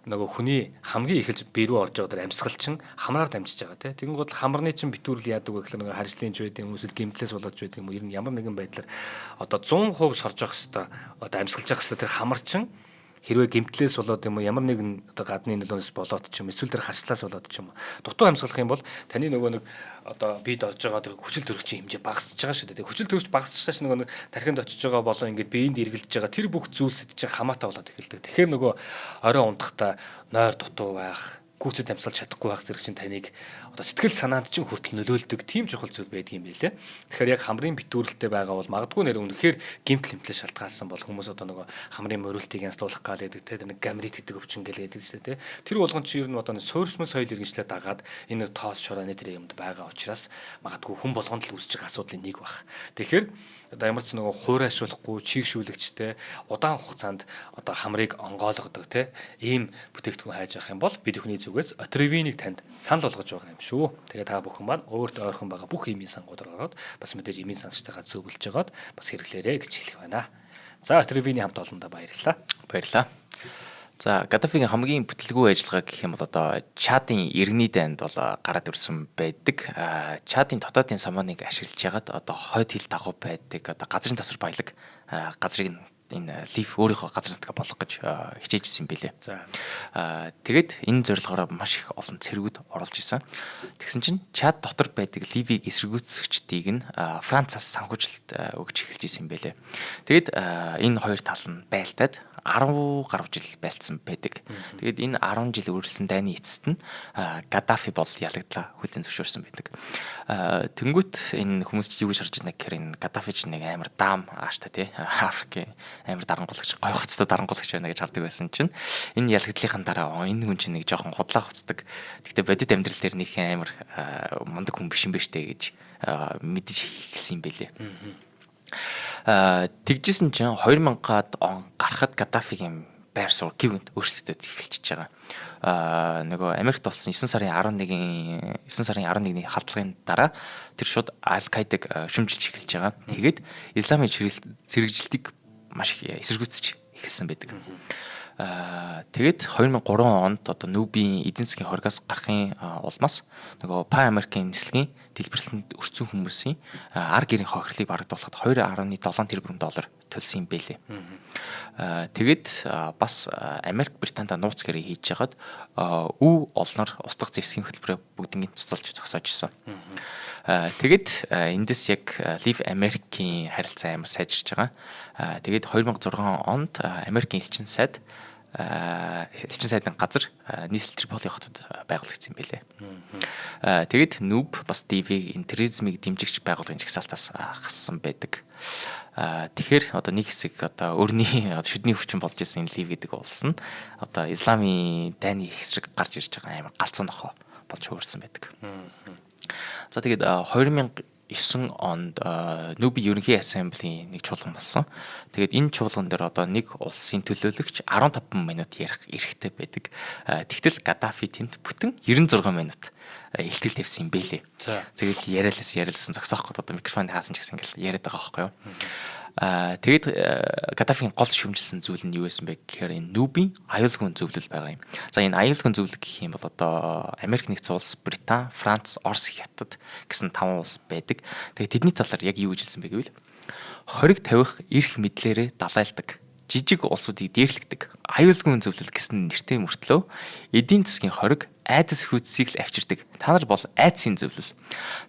нөгөө хүний хамгийн эхэлж бие рүү орж байгаа амьсгал чинь хамраар дамжиж байгаа тийм. Тэгэнгүүт хамарны чинь битүүрэл яадаг вэ гэхээр нөгөө харжлын ч байд юм уу эсвэл гимтлээс болоод ч байд юм уу ер нь ямар нэгэн байдлаар одоо 100% сорж явах хэвээр одоо амьсгалж явах хэвээр тэр хамар чинь хэрвээ гимтлээс болоод юм уу ямар нэгэн одоо гадны нөлөөнөөс болоод ч юм эсвэл тэр харчлаас болоод ч юм дутуу амьсгалах юм бол таны нөгөө нэг одоо бид орж байгаа тэр хүчил төрөгчийн хэмжээ багасж байгаа шүү дээ. Хүчил төрөгч багасчихсан чинь нөгөө нэг тархинд очиж байгаа болоо ингээд биеинд эргэлдэж байгаа тэр бүх зүйлсэд чинь хамаатай болоод эхэлдэг. Тэгэхээр нөгөө орой унтахтаа нойр дутуу байх гүйцэд амьсгалж чадахгүй байх зэрэг чинь таныг одоо сэтгэл санаанд чинь хүртэл нөлөөлдөг тийм чухал зүйл байдаг юм байлээ. Тэгэхээр яг хамрын битүүрэлтэй байгаа бол магадгүй нэр үнэхээр гимтэл хэмтлээ шалтгаалсан бол хүмүүс одоо нөгөө хамрын мөрөлтийг янзлуулах гал гэдэг те нэг гамрит гэдэг өвчин гээл гэдэг шүү дээ. Тэр болгон чи ер нь одоо суурьшмал соёл иргэншлээ дагаад энэ тоос шорооны тэр юмд байгаа учраас магадгүй хүн болгонд л үүсэж байгаа асуудлын нэг баг. Тэгэхээр одоо ямар ч нөгөө хуурайшуулахгүй чигшүүлэгчтэй удаан хугацаанд одоо хамрыг онгойлгодог те ийм бүтээгдэхүүн хайж авах юм бол бид өхний зүгээс Отревинийг танд санал болгож байгаа юм шүү. Тэгээ та бүхэн маань өөртөө ойрхон байгаа бүх эмийн сангуудаар ороод бас мэдээж эмийн сансчтайгаа зөвлөж жагаад бас хэрэглээрэй гэж хэлэх байна. За Отревиний хамт олондоо баярлалаа.
Баярлалаа. За Гаддафигийн хамгийн бүтлгүй ажиллагаа гэх юм бол одоо Чадын иргэний дайнд бол гараад ирсэн байдаг. Чадын дотоодын самааныг ашиглаж ягаад одоо хойд хил дагуу байдаг одоо газрын тасар баялаг газрыг энэ лиф өөрийнхөө газрынтаа болгох гэж хичээжсэн юм билээ.
За
тэгээд энэ зорилгоор маш их олон цэргүүд оруулж исэн. Тэгсэн чинь Чад дотор байдаг ливийг эсэргүүцэгчдийг нь Францаас санхүүжилт өгч эхэлж исэн юм билээ. Тэгээд энэ хоёр тал нь байлдаад 10 гаруй жил байлцсан байдаг. Тэгээд энэ 10 жил үргэлжлсэн дайны эцэст нь Гаддафи бол ялагдлаа хүлээн зөвшөөрсөн байдаг. Тэнгүүт энэ хүмүүс юу гэж харж байна гэхээр энэ Гаддафи ч нэг амар даам ааштай тий Африкийн амар дарангуулагч гой хуцтай дарангуулагч байна гэж хардаг байсан чинь энэ ялагдлынхаа дараа энэ хүн чинь нэг жоохон худлаа хуцдаг. Гэхдээ бодит амьдрал дээр нэг амар мундаг хүн биш юм биш үү гэж мэдэж хэлсэн юм бэлээ. Тэгжсэн чинь 2000-ад он гарахад Гаддафигийн байр суурь гівэнд өөрчлөлтөд эхэлчихэж байгаа. Нөгөө Америкт болсон 9 сарын 11-ний халдлагын дараа тэр шууд Аль-Каидаг шүмжилж эхэлж байгаа. Тэгээд исламын зэрэгжилтийг маш их эсэргүүцэж эхэлсэн байдаг. Тэгээд 2003 онд одоо Нүбийн эдийн засгийн хоригоос гарахын улмаас нөгөө Pan American нислэгийн дэлбэрлэлд өрцөн хүмүүсийн ар гэрийн хохирлыг барагдуулахад 2.7 тэрбум доллар төлсөн юм бэлээ. Тэгээд бас Америк Британид нууц гэрээ хийж хагаад өв олноор устгах зэвсгийн хөтөлбөрөөр бүгднийг цуцалж зогсоож исэн. Тэгээд эндээс яг Live America-ийн харилцаа амар сайжирч байгаа. Тэгээд 2006 онд Америкийн элчин сайдын газар нийслэл Триполи хотод байгуулагдсан юм билээ. Тэгээд Нүб бас ДВ-ийн туризмыг дэмжигч байгууллагын жагсаалтаас хассан байдаг. Тэгэхээр одоо нэг хэсэг одоо өөрний шүдний өвчин болж исэн Live гэдэг улс нь одоо исламын дайны хэсрэг гарч ирж байгаа амар галзуу нохоо болж хувирсан байдаг. За тэгээд 2009 онд Нүбийн ерөнхий ассамблеийн нэг чуулган болсон. Тэгээд энэ чуулган дээр одоо нэг улсын төлөөлөгч 15 минут ярих эрхтэй байдаг. Тэгтэл Гаддафи тэнд бүтэн 96 минут илтгэл тавьсан юм бэлээ. Тэгэл яриалсан зогсооход одоо микрофон хаасан ч гэсэн ингээл яриад байгаа байхгүй юу. Тэгээд Гаддафийн гол шүмжилсэн зүйл нь юу байсан бэ гэхээр энэ Нүбийн аюулгүй зөвлөл байгаа юм. За энэ аюулгүй зөвлөл гэх юм бол одоо Америк нэгдсэн улс, Британи, Франц, Орос, Хятад гэсэн 5 улс байдаг. Тэгээд тэдний талаар яг юу гэж хэлсэн бэ гэвэл хориг тавих эрх мэдлээрээ далайлдаг, жижиг улсуудыг дээрлэгдэг аюулгүй зөвлөл гэсэн нэртэй мөртлөө эдийн засгийн хориг айдас хүйцсийг л авчирдаг. Та нар бол айдсын зөвлөл.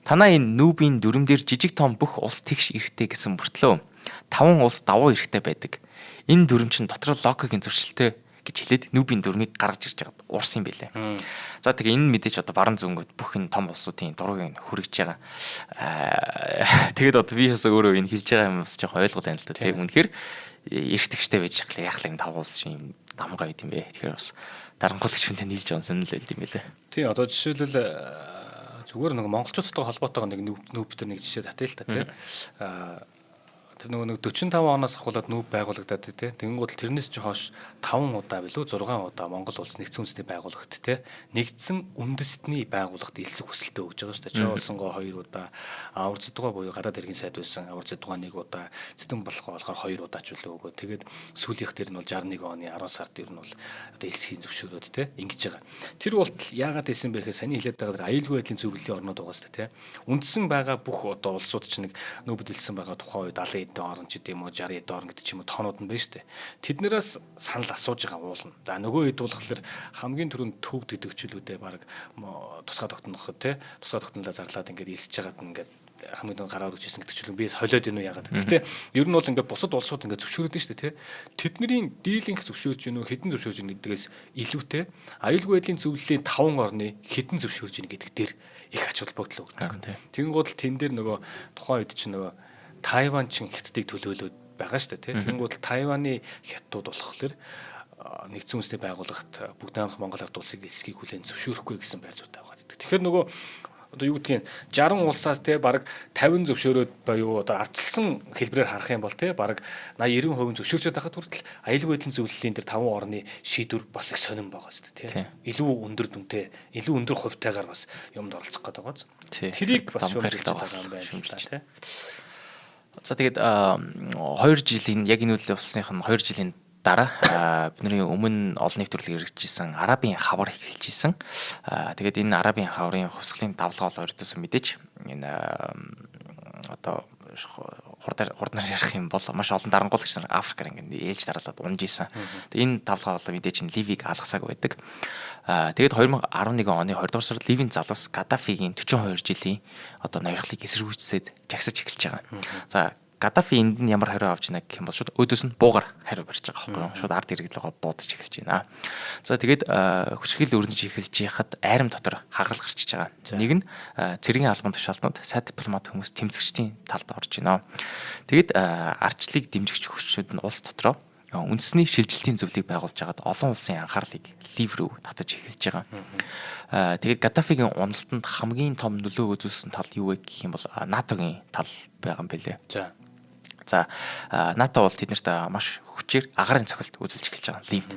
Танаа энэ Нүбийн дүрмээр жижиг том бүх улс тэгш эрхтэй гэсэн мөртлөө 5 улс давуу эрхтэй байдаг. Энэ дүрм чинь дотор логикийн зөрчилтэй гэж хэлээд Нүбийн дүрмийг гаргаж ирж байгаад уурсан юм билээ. За тэгээ энэ мэдээж одоо баруун зөнгөд бүх энэ том улсуудын дургыг хүргэж байгаа. Тэгээд одоо би бас өөрөө энэ хэлж байгаа юм бас жоохон ойлгол байна л да. Тэгээ үнэхээр эртэгчтэй байж яхах юм 5 улс шин дамгаа байд юм бэ. Тэгэхээр бас дарангуулагч хүнтэй нийлж байгаа сонирхол байд юм билээ.
Тий, одоо жишээлбэл зүгээр нэг монголчуудтай холбоотойгоо нэг Нүбтер нэг жишээ татъя л та тий. Тэр нэг 45 оноос ахуулаад Нүб байгуулагдаад тий. Тэнгууд тэрнээс ч хойш 5 удаа билүү 6 удаа Монгол улс нэгдсэн үндэсний байгууллагт тий. Нэгдсэн үндэстний байгууллагт элсэх хүсэлтээ өгж байгаа шүү дээ. Чи олсонгоо 2 удаа, авар зэдугаа буюу гадаад иргэн сайд байсан авар зэдугаа 1 удаа, зэтэн болохоо болохоор 2 удаа ч үлээ өгөө. Тэгээд сүүлийнх дээр нь бол 61 оны 10 сард ер нь бол одоо элсхийн зөвшөөрөөд тий ингэж байгаа. Тэр болтол яагаад хэлсэн бэ гэхээр саний хэлээд байгаа аюулгүй байдлын зөвлөлийн орнууд байгаа шүү дээ тий. Үндсэн байгаа бүх одоо улсууд чинь нэг Нүбд элсэн байгаа тухайн үед 70 орн ч гэдэм үү 60 орн гэдэг ч юм уу тоонууд нь байна шүү дээ. Тэднээс санал асууж байгаа уулна. За нөгөө хэд болохоор хамгийн түрүүнд төвд гэдэг чөлөөдөө баг тусгай тогтноход тий тусгай тогтнолоо зарлаад ингээд элсэж байгаад ингээд хамгийн түрүүнд гараар үжсэн гэдэг чөлөө би холиод ийнү яагаад. Гэхдээ ер нь бол ингээд бусад улсууд ингээд зөвшөөрөд нь шүү дээ тий. Тэдний дийлинх зөвшөөрж гинөө хэдэн зөвшөөрж гин гэдгээс илүүтэй аюулгүй байдлын зөвлөлийн 5 орны хэдэн зөвшөөрж гин гэдэг дээр их ач холбогдол өгдөг. Тэгэнгүүт тэн дээр нөгөө тухайн үед чинь нөгөө Тайван чин хятадыг төлөөлөд байгаа шүү дээ. Тэнгууд Тайваны хятадууд болохоор нэгдсэн үндэсний байгууллагт бүгд найрамдах Монгол ард улсыг эсхийг хүлээн зөвшөөрөхгүй гэсэн байр зүйтэй байгаа гэдэг. Тэгэхээр нөгөө одоо юу гэдгийг 60 улсаас те баг 50 зөвшөөрөөд буюу одоо ардчилсан хэлбэрээр харах юм бол те баг 80-90% зөвшөөрчөд байхад хүртэл аюулгүй байдлын зөвлөлийн дээр 5 орны шийдвэр бас их сонирн байгаа шүү дээ те. Илүү өндөр дүнтэй, илүү өндөр хувьтайгаар бас юмд оролцох гэдэг байгаа зү. Тэрийг бас шүүмжлэж байгаа юм байна те.
За тэгээд 2 жилийн яг энэ үйл явсных нь 2 жилийн дараа бидний өмнө олон нийт төрлөг хэрэгжижсэн Арабын хавар эхэлжсэн. Тэгээд энэ Арабын хаврын хувьсгалын давлгаа бол өөртөөс мэдээж энэ одоо хурднаар ярих юм бол маш олон дарангуулагч нар Африкаар ингээд ээлж дараалаад унж исэн. Тэгээд энэ давлгаа бол мэдээж энэ Ливийг алгасааг байдаг. Тэгээд 2011 оны 20 дугаар сард Ливийн залуус Гаддафигийн 42 жилийн одоо ноёрхлыг эсэргүүцсэд жагсаж эхэлж байгаа. За Гаддафи энд нь ямар хариу авч ийна гэх юм бол шууд өөдөөс нь буугаар хариу барьж байгаа байхгүй юу? Шууд ард иргэдлэгөө буудаж эхэлж байна. За тэгээд хүчрхийл өрнөж эхэлж яхад айрам дотор хагарал гарчиж байгаа. Нэг нь цэргийн албан тушаалтнууд сайд дипломат хүмүүс тэмцэгчдийн талд орж байна. Тэгээд арчлыг дэмжигч хүчүүд нь улс дотроо үндэсний шилжилтийн зөвлөлийг байгуулж хагаад олон улсын анхаарлыг Лив рүү татаж эхэлж байгаа. Тэгээд Гаддафигийн уналтанд хамгийн том нөлөө үзүүлсэн тал юу вэ гэх юм бол НАТОгийн тал байгаа юм билээ. За НАТО бол тэднэрт маш хүчээр агарын цохилт үзүүлж эхэлж байгаа Ливд.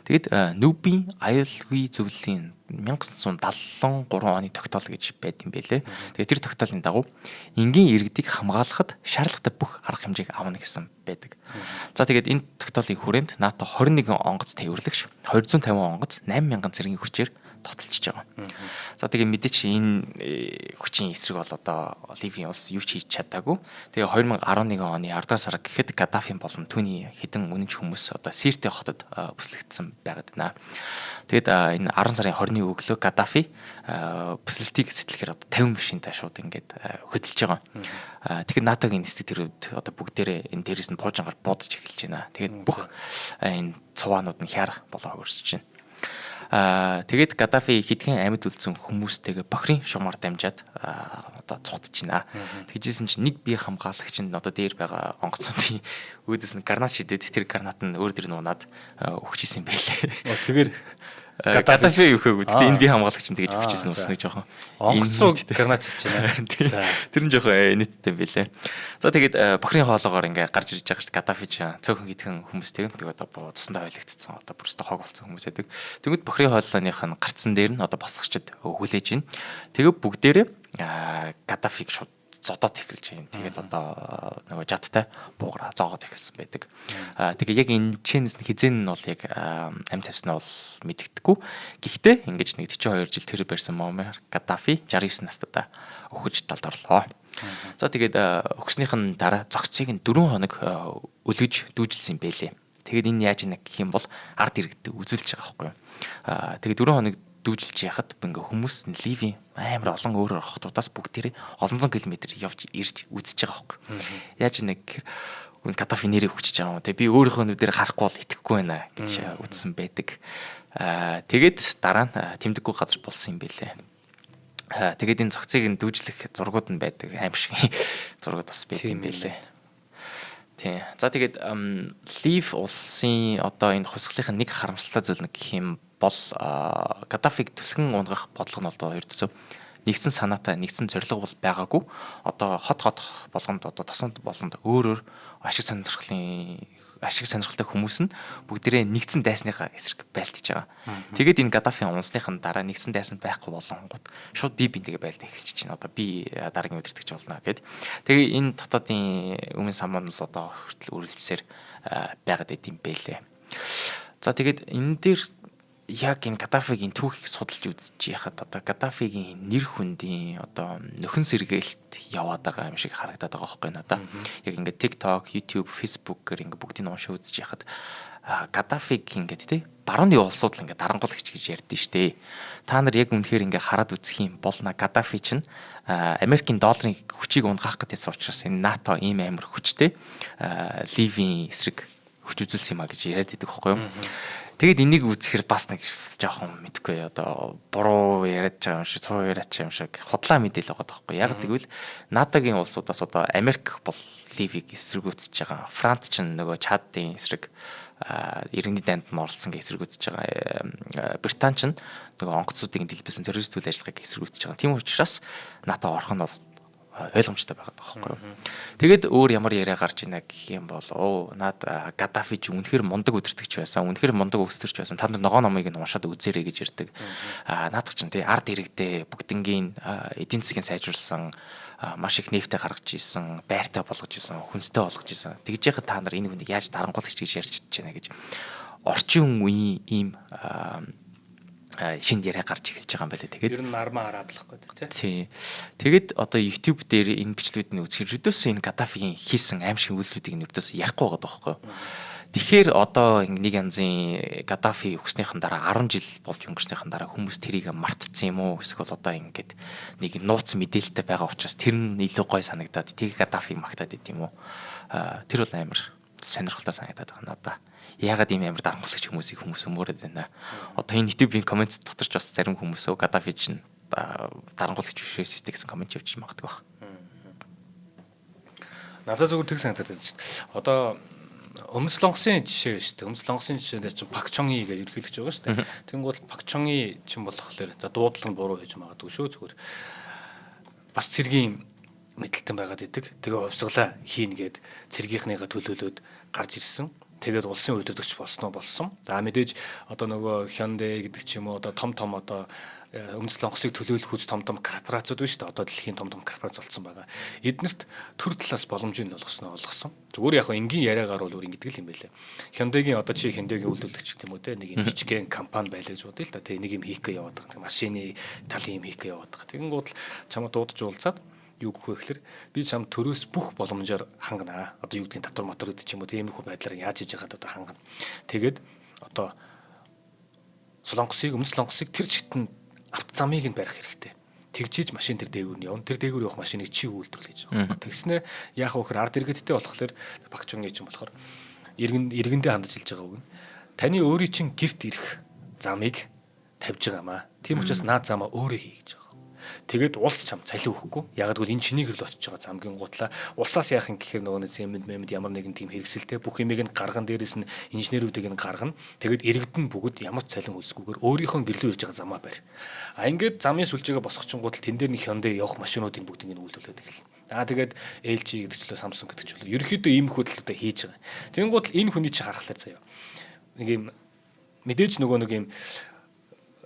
Тэгэд Нүбийн аюулгүй зөвлөлийн 1973 оны тогтоол гэж байд юм байлээ. Тэгээд тэр тогтоолын дагуу энгийн иргэдийг хамгаалахад шаардлагатай бүх арга хэмжээг авна гэсэн байдаг. За тэгээд энэ тогтоолын хүрээнд НАТО 21 онгоц тээвэрлэгч 250 онгоц 8000 цэргийн хүчээр тоталчж байгаа. За тэгээ мэдээч энэ хүчийн эсрэг бол одоо Ливийн улс юу ч хийж чадаагүй. Тэгээ 2011 оны 10 дугаар сар гэхэд Гаддафийн болон түүний хэдэн үнэнч хүмүүс одоо Сирте хотод бүслэгдсэн байгаад байна. Тэгээд энэ 10 сарын 20-ны өглөө Гаддафи бүслэлтийг сэтлэхээр одоо 50 машинтай шууд ингээд хөдөлж байгаа. Тэгэхээр НАТОгийн нислэг төрөд одоо бүгдээрээ энэ дээрээс нь буужангаар буудаж эхэлж байна. Тэгээд бүх энэ цуваанууд нь хяар болоо хөрсөж байна. Тэгээд Гаддафи хэдхэн амьд үлдсэн хүмүүстэйгээ бохирын шумаар дамжаад одоо цугтж байна. Тэгжсэн чинь нэг бие хамгаалагч нь одоо дээр байгаа онгоцуудын өөдөөс нь гранат шидэд тэр гранат нь өөр дөр нь унаад өгчээсэн байлээ.
Тэгэхээр
Гаддафи юу гэвэл энэ бие хамгаалагч нь тэгж өгчээсэн ус нэг жоохон
онгоцоо гранат хийж байна.
Тэр нь жоохон нийттэй байлээ. За тэгээд бохирын хоолоогоор ингээ гарч ирж байгаа ш Гаддафи ч цөөхөн хитгэн хүмүүстэй тэгээд одоо цусндаа ойлгогдсон одоо бүрстэ хог болсон хүмүүс байдаг. Тэгвэл бохирын хоолойных нь гарцсан дээр нь одоо босгочд хүлээж байна. Тэгээд бүгдээрээ Гаддафиг шууд зодоод эхэлж байна. Тэгээд одоо нөгөө жадтай буугараа зоогоод эхэлсэн байдаг. Тэгээ яг энэ чэнэс нь хизэн нь бол яг амь тавьснаа бол мэдэгдэхгүй. Гэхдээ ингэж нэг 42 жил тэр барьсан Муаммар Гаддафи 69 настайдаа өгөж талд орлоо. За тэгээд өгснийх нь дараа зогцыг нь 4 хоног өлгөж дүүжилсэн байлээ. Тэгээд энэ яаж нэг гэх юм бол ард иргэдэд үзүүлж байгаа байхгүй юу. Тэгээд 4 хоног дүүжилж яхад ингээ хүмүүс нь Ливийн амар олон өөр хотуудаас бүгдээрээ олон зуун километр явж ирж үзэж байгаа байхгүй. Яаж нэг Гаддафи нэрийг хүчиж байгаа юм. Тэгээ би өөрийнхөө нүдээр харахгүй бол итгэхгүй байна гэж үзсэн байдаг. Тэгээд дараа нь тэмдэггүй газар болсон юм байлээ. Тэгээд энэ цогцыг нь дүүжлэх зургууд нь байдаг. Аимшиг зургууд бас байдаг юм байлээ. Тийм. За тэгээд Лив улсын одоо энэ хувьсгалынхаа нэг харамсалтай зүйл нэг гэх юм бол Гаддафиг түлхэн унгах бодлого нь одоо ердөөсөө нэгдсэн санаатай нэгдсэн зорилго бол байгаагүй. Одоо хот болгонд одоо тосонд болгонд өөр ашиг сонирхолтой хүмүүс нь бүгдээрээ нэгдсэн дайсныхаа эсрэг байлтж байгаа. Тэгээд энэ Гаддафийн унсныхын дараа нэгдсэн дайсан байхгүй болонгууд шууд би бинтэйгээ байлдаа эхэлчихэж байна. Одоо би дараагийн өдөртөгч болно гэд. Тэгээ энэ дотоодын өмнө самуун бол одоо хүртэл үргэлжсээр байгаад идэм байлээ. За тэгээд энэ дээр яг энэ Гаддафигийн түүхийг судалж үзэж яхад одоо Гаддафигийн нэр хүндийн одоо нөхөн сэргээлт яваад байгаа юм шиг харагдаад байгаа байхгүй надаа. Яг ингээд TikTok, YouTube, Facebook гэр ингээд бүгдийг уншиж үзэж яхад Гаддафиг ингээд тий барууны улсууд л ингээд дарангуулагч гэж ярьдэн штэ. Та нар яг үнэхээр ингээд хараад үзэх юм бол Гаддафи чинь Америкийн долларын хүчийг унгах гэдээс учраас энэ НАТО ийм амар хүчтэй Ливийн эсрэг хүч үзүүлсэн юм а гэж яриад байдаг байхгүй юу. Тэгээд энийг үзэхээр бас нэг жоохон мэдгүй одоо буруу яриад байгаа юм шиг, цуу яриад байгаа юм шиг худлаа мэдээлэл байгаа байхгүй. Яг тэгвэл НАТОгийн улсуудаас одоо Америк бол Ливийг эсэргүүцэж байгаа. Франц ч нөгөө Чаддын эсрэг иргэний дайнд нь оролцсон гэж эсэргүүцэж байгаа. Британи ч нөгөө онгоцуудын дэлбэсэн террорист үйл ажиллагааг эсэргүүцэж байгаа. Тийм учраас НАТО орох нь бол ойлгомжтой байгаа байхгүй юу. Тэгээд өөр ямар яриа гарч ийна гэх юм бол наад Гаддафи ч үнэхээр мундаг өдөртөгч байсан. Үнэхээр мундаг өсдөрч байсан. Та нар ногоо номыг нь уншаад үзээрэй гэж ярьдаг. Наадах чинь тий ард иргэдээ бүгднгийн эдийн засгийн сайжруулсан маш их нефтэ гаргаж ийсэн, байртай болгож ийсэн, хүнстэй болгож ийсэн. Тэгж яхад та нар энэ хүнийг яаж дарангуулагч гэж ярьж байна гэж орчин үеийн ийм шинэ яриа гарч эхэлж байгаа юм байна. Тэгээд
ер нь армаа харааблах гэдэг
тий. Тэгээд одоо YouTube дээр энэ бичлэгүүдийг үзэхээр өдөөс энэ Гаддафигийн хийсэн аимшиг үйлдэлүүдийг өдөөс ярихгүй байгаа байхгүй юу. Тэгэхээр одоо нэг янзын Гаддафи өгснийхэн дараа 10 жил болж өнгөрснийхэн дараа хүмүүс тэрийг мартцсан юм уу? Эсвэл одоо ингээд нэг нууц мэдээлэлтэй байгаа учраас тэр нь илүү гой санагдаад тийг Гаддафиг магтаад байт юм уу? Тэр бол амар сонирхолтой санагдаад байгаа надаа. Яагаад ийм амар дарангуулагч хүмүүс өмөрөөд байна. Одоо энэ YouTube-ийн коммент дотор ч бас зарим хүмүүс Гаддафи чинь дарангуулагч биш байсан гэсэн коммент явж магадгүй баг.
Надад зөвхөн тэг санагдаад байна шүү дээ. Одоо Өмнө Солонгосын жишээ шүү дээ. Өмнө Солонгосын жишээнд чинь Пак Чон Хи гэж ерөнхийлөгч байгаа шүү дээ. Тэнгуул Пак Чон Хи чинь болохоор за дуудлага нь буруу хийж магадгүй шүү зүгээр. Бас цэргийн мэдлэлтэн байгаад идэг. Тэгээ хувьсгалаа хийн гээд цэргийнхнийгаа төлөөлөөд гарч ирсэн. тэгээд улсын удирдагч болсон. За мэдээж одоо нөгөө Hyundai гэдэг ч юм уу одоо том одоо өмнө Солонгосыг төлөөлөх хүч том корпорацууд байна шүү дээ. Одоо дэлхийн том корпорац болсон байгаа. Эднэрт төр талаас боломжийг олгосон. Зүгээр яг энгийн яриагаар бол өөр ингэдэг юм байлээ. Hyundai-гийн одоо чи Hyundai-гийн үйлдвэрлэгч гэх юм уу те нэг юм жижигхэн компани байлаа гэж бодъё л да. Тэг нэг юм хийх гээ яваад байгаа. Машины талын юм хийх гээ яваад байгаа. Тэгэнгүүт л чамд дуудаж уулзаад юу гэх вэ гэхээр би чам төрөөс бүх боломжоор ханганаа. Одоо юу гэдгийг татвар матвар гэдэг ч юм уу тиймэрхүү байдлаар яаж хийж байгаад одоо хангана. Тэгээд одоо өмнө Солонгосыг тэр чигтэн авто замыг нь барих хэрэгтэй. Тэгжиж машин тэр дээгүүр нь явна. Тэр дээгүүр явах машиныг чи үйлдвэрлэж байгаа. Тэгснэ яах вэ гэхээр ард иргэдтэй болохоор багчонгийн чинь болохоор иргэндээ хандаж хэлж байгаа үг нь таны өөрийн чинь гэрт ирэх замыг тавьж байгаамаа. Тийм учраас наад замаа өөрөө хий гэж байгаа. Тэгээд улс чам цалин өгөхгүй. Яг гэвэл энэ чиний гэрэл очиж байгаа замгийн гутлаа улсаас яах юм гэхээр нөгөө зэмэнд ямар нэгэн тийм хэрэгсэлтэй бүх юмыг нь гарган дээрээс нь инженерүүдийг нь гаргана. Тэгээд иргэдэн бүгд ямар ч цалин хөлсгүйгээр өөрийнхөө гэрлөө ирж байгаа замаа барь. Ингээд замын сүлжээгээ босгочихгонгууд тэн дээр нэг Hyundai явах машинуудын бүгдийг нь үйлдвэрлэдэг эхэлнэ. Тэгээд LG гэдэг ч лөө Samsung гэдэг ч лөө ерөөхдөө ийм хөдөлгөөтэй хийж байгаа. Тэнгууд л энэ хүний чи харахлаа заяа. Нэг юм мэдээж нөгөө нэг юм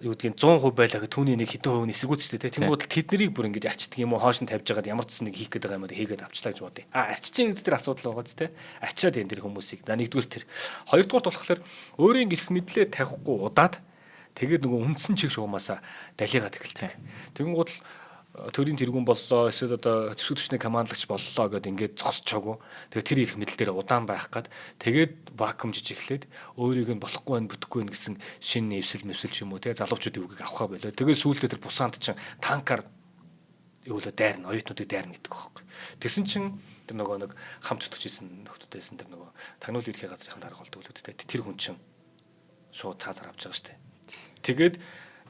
юу гэдгийг 100% байлаа гэх түүний нэг хэдэн хувийн эсэргүүцтэй те. Тэнгууд тэднийг бүр ингэж арчдаг юм уу хоош нь тавьж байгаад ямар ч нэг хийх гээд байгаа юм хийгээд авчлаа гэж бодъё. Арчиж энэ тэр асуудал байгаа ч те. Ачаад энэ тэр хүмүүсийг. Нэгдүгээр тэр. Хоёрдугаар болохоор өөрийн эрх мэдлээ тавихгүй удаад тэгээд нөгөө үндсэн чиг шугамаасаа далигаад эхэлдэг. Тэнгууд төрийн тэргүүн боллоо эсвэл одоо зэвсэг түвшний командлагч боллоо гэдээ ингээд зогсчоогүй. Тэгээд тэр эрх мэдэл дээр удаан байх гад тэгээд вакуумжиж эхлээд өөрийг нь болохгүй байх бүтэхгүй байх гэсэн шинэ нэвсэл ч юм уу те залуучуудын үгийг авахаа болоо. Тэгээд сүүлдээ тэр бусаанд чинь танкаар юу л дайрна оюутнуудыг дайрна гэдэг байхгүй. Тэгсэн чинь тэр нөгөө нэг хамт төтгчсэн нөхдүүдээс тэр нөгөө тагнуул ерхий газрын дарга болдог үлдээ. Тэр хүн чинь шууд цаазаар авч байгаа штэ. Тэгээд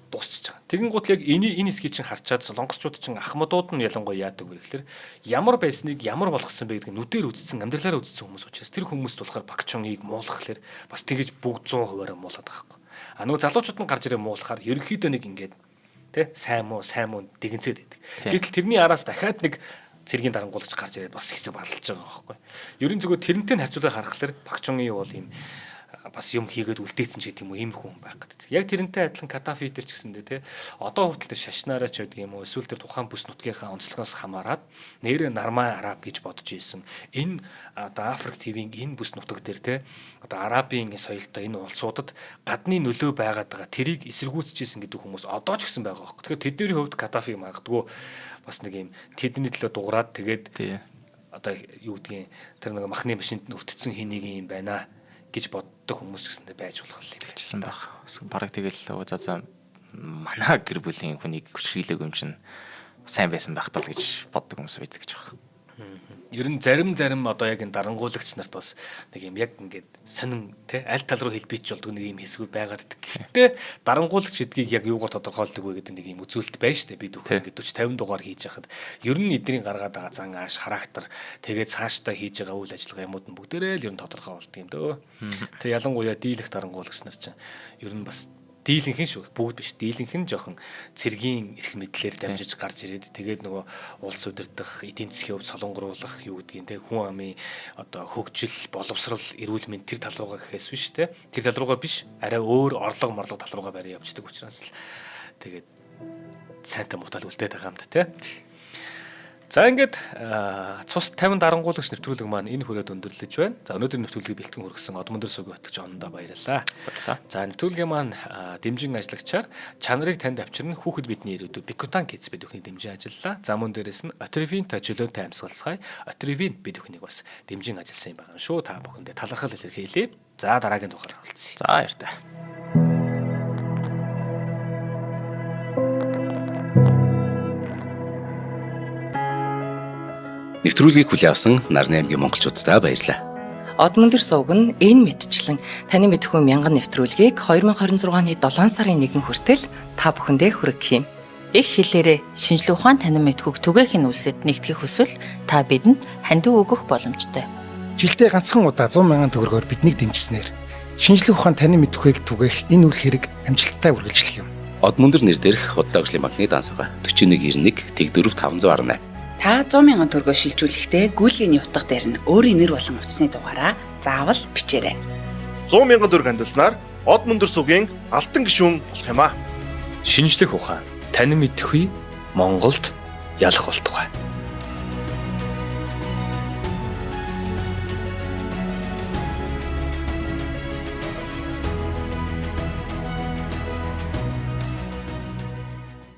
дуусчих байгаа. Тэгэн гут яг энэ хэсгийг чинь харчаад солонгосчууд чинь ахмадууд нь ялангуяа яадаг вэ гэхээр ямар байсныг ямар болгосон бэ гэдгийг нүдээр үзсэн, амьдралаараа үзсэн хүмүүс учраас тэр хүмүүст болохоор Пакчонгийг муулахлаар бас тэгэж бүгд 100%-аар муулаад байгаа хэрэг. Нөгөө залуучууд нь гарч ирээ муулахаар ерөнхийдөө нэг ингээд тэ сайн муу дэгэнцээд байдаг. Гэтэл тэрний араас дахиад нэг цэргийн дарангуулагч гарч ирээд бас хэсэг баллаж байгаа байхгүй. Ерөн зүгээр тэрнтэй харьцуулаад харахаар Пакчонгийн бол ийм бас юм хийгээд үлдээсэн ч гэдэг юм уу ийм хүн байх гэдэг. Яг тэрнтэй адилхан Кадафи төр ч гэсэндээ те одоо хүртэл шашнаараа ч байдаг юм уу эсвэл тэр тухайн бүс нутгийнхаа онцлогоос хамаарат нэрээ Нармай Араб гэж бодож ийсэн. Энэ одоо Африк ТV-ийн энэ бүс нутаг дээр те одоо Арабын соёлтой энэ улсуудад гадны нөлөө байгаад байгаа тэрийг эсэргүүцэж ийсэн гэдэг хүмүүс одоо ч гэсэн байгаа байхгүй. Тэгэхээр тэдний хувьд Кадафи магадгүй бас нэг юм тэдний төлөө дуурайд тэгээд одоо юу гэдгийг тэр нэг махны машинд нүртцсэн хэнийг юм байна гэж боддог хүмүүс гэсэндээ байж болох юм
бичсэн баг. Бараг тэгэл за манай гэр бүлийн хүнийг хүчрхийлэг юм чинь сайн байсан байх тал гэж боддог хүмүүс байдаг гэж байна.
Ер нь зарим одоо яг энэ дарангуулагч нарт бас нэг юм яг ингээд сонин те аль тал руу хэлбийч болдог нэг юм хэсгүүд байгаад байдаг. Гэхдээ дарангуулагч гэдгийг яг юугаар тодорхойлдог вэ гэдэг нэг юм үзүүлэлт байна шүү дээ. Бид бүхэн ингээд 40 50 дугаар хийж яхад ер нь эдний гаргаад байгаа зан ааш характер тэгээд цаашдаа хийж байгаа үйл ажиллагаа юмуд нь бүгдээрээ л ер нь тодорхой болдог юм дөө. Тэг ялангуяа дийлэх дарангуулагч нар чинь ер нь бас дийлэнх нь шүү бүгд биш дийлэнх нь жоохон цэргийн эрх мэдлээр дамжиж гарч ирээд тэгээд нөгөө улс удирдах эдийн засгийн хувьд солонгоруулах юу гэдгийг те хүн амын одоо хөгжил боловсрал эрүүл мэнд тэр тал руугаа гэхээс биш те тэр тал руугаа биш арай өөр орлого тал руугаа барай явждаг учраас л тэгээд сайнтай мутал үлдээд байгаа юм да те. За ингээд цус 50 дарангуулагч нэвтрүүлэг маань энэ хүрээд өндөрлөж байна. За өнөөдөр нэвтрүүлгийг бэлтгэн хүргэсэн Одмондөр Сүг Батгч ондоо баярлалаа. За нэвтрүүлгийн маань дэмжин ажиллагчаар чанарыг танд авчирна хүүхэд бидний ирээдүй Бикутан Kids бид бүхний дэмжин ажиллалаа. За мөн дээрээс нь Отревинт чөлөөнтэй амьсгалцгаая. Отревинт бид бүхнийг бас дэмжин ажилласан юм байна шүү. Та бүхэндээ талархал илэрхийлье. За дараагийн дугаараар уулзъя.
За баярлалаа.
Нэвтрүүлгийг хүлээн авсан Нарны аймгийн монголчуудаа баярлалаа.
Одмондөр Сүг нь энэ мэдчлэн таны мэдхүйн мянган нэвтрүүлгийг 2026 оны 7 сарын 1 хүртэл та бүхэндээ хүргэх юм. Их хэлээрээ шинжлэх ухаан танин мэдхүйг түгээх нь үлсэд нэгтгэх хүсвэл та бидэнд хандив өгөх боломжтой.
Жилдээ ганцхан удаа 100 мянган төгрөгөөр биднийг дэмжснээр шинжлэх ухаан танин мэдхүйг түгээх энэ үйл хэрэг амжилттай үргэлжлэх юм.
Одмондөр нэр дээрх Худалдаа агшлын банкны дансага 4191 Тэг 4518
Та 100 мянган төгрөгөөр шилжүүлэхдээ гүйлгийн утга дээр нь өөрийн нэр болон утасны дугаараа заавал бичээрэй. 100,000 төгрөг хандилснаар од мөндөр сүгийн алтан гишүүн болох юм а.
Шинжлэх ухаан танин мэдхгүй Монголд ялах болтугай.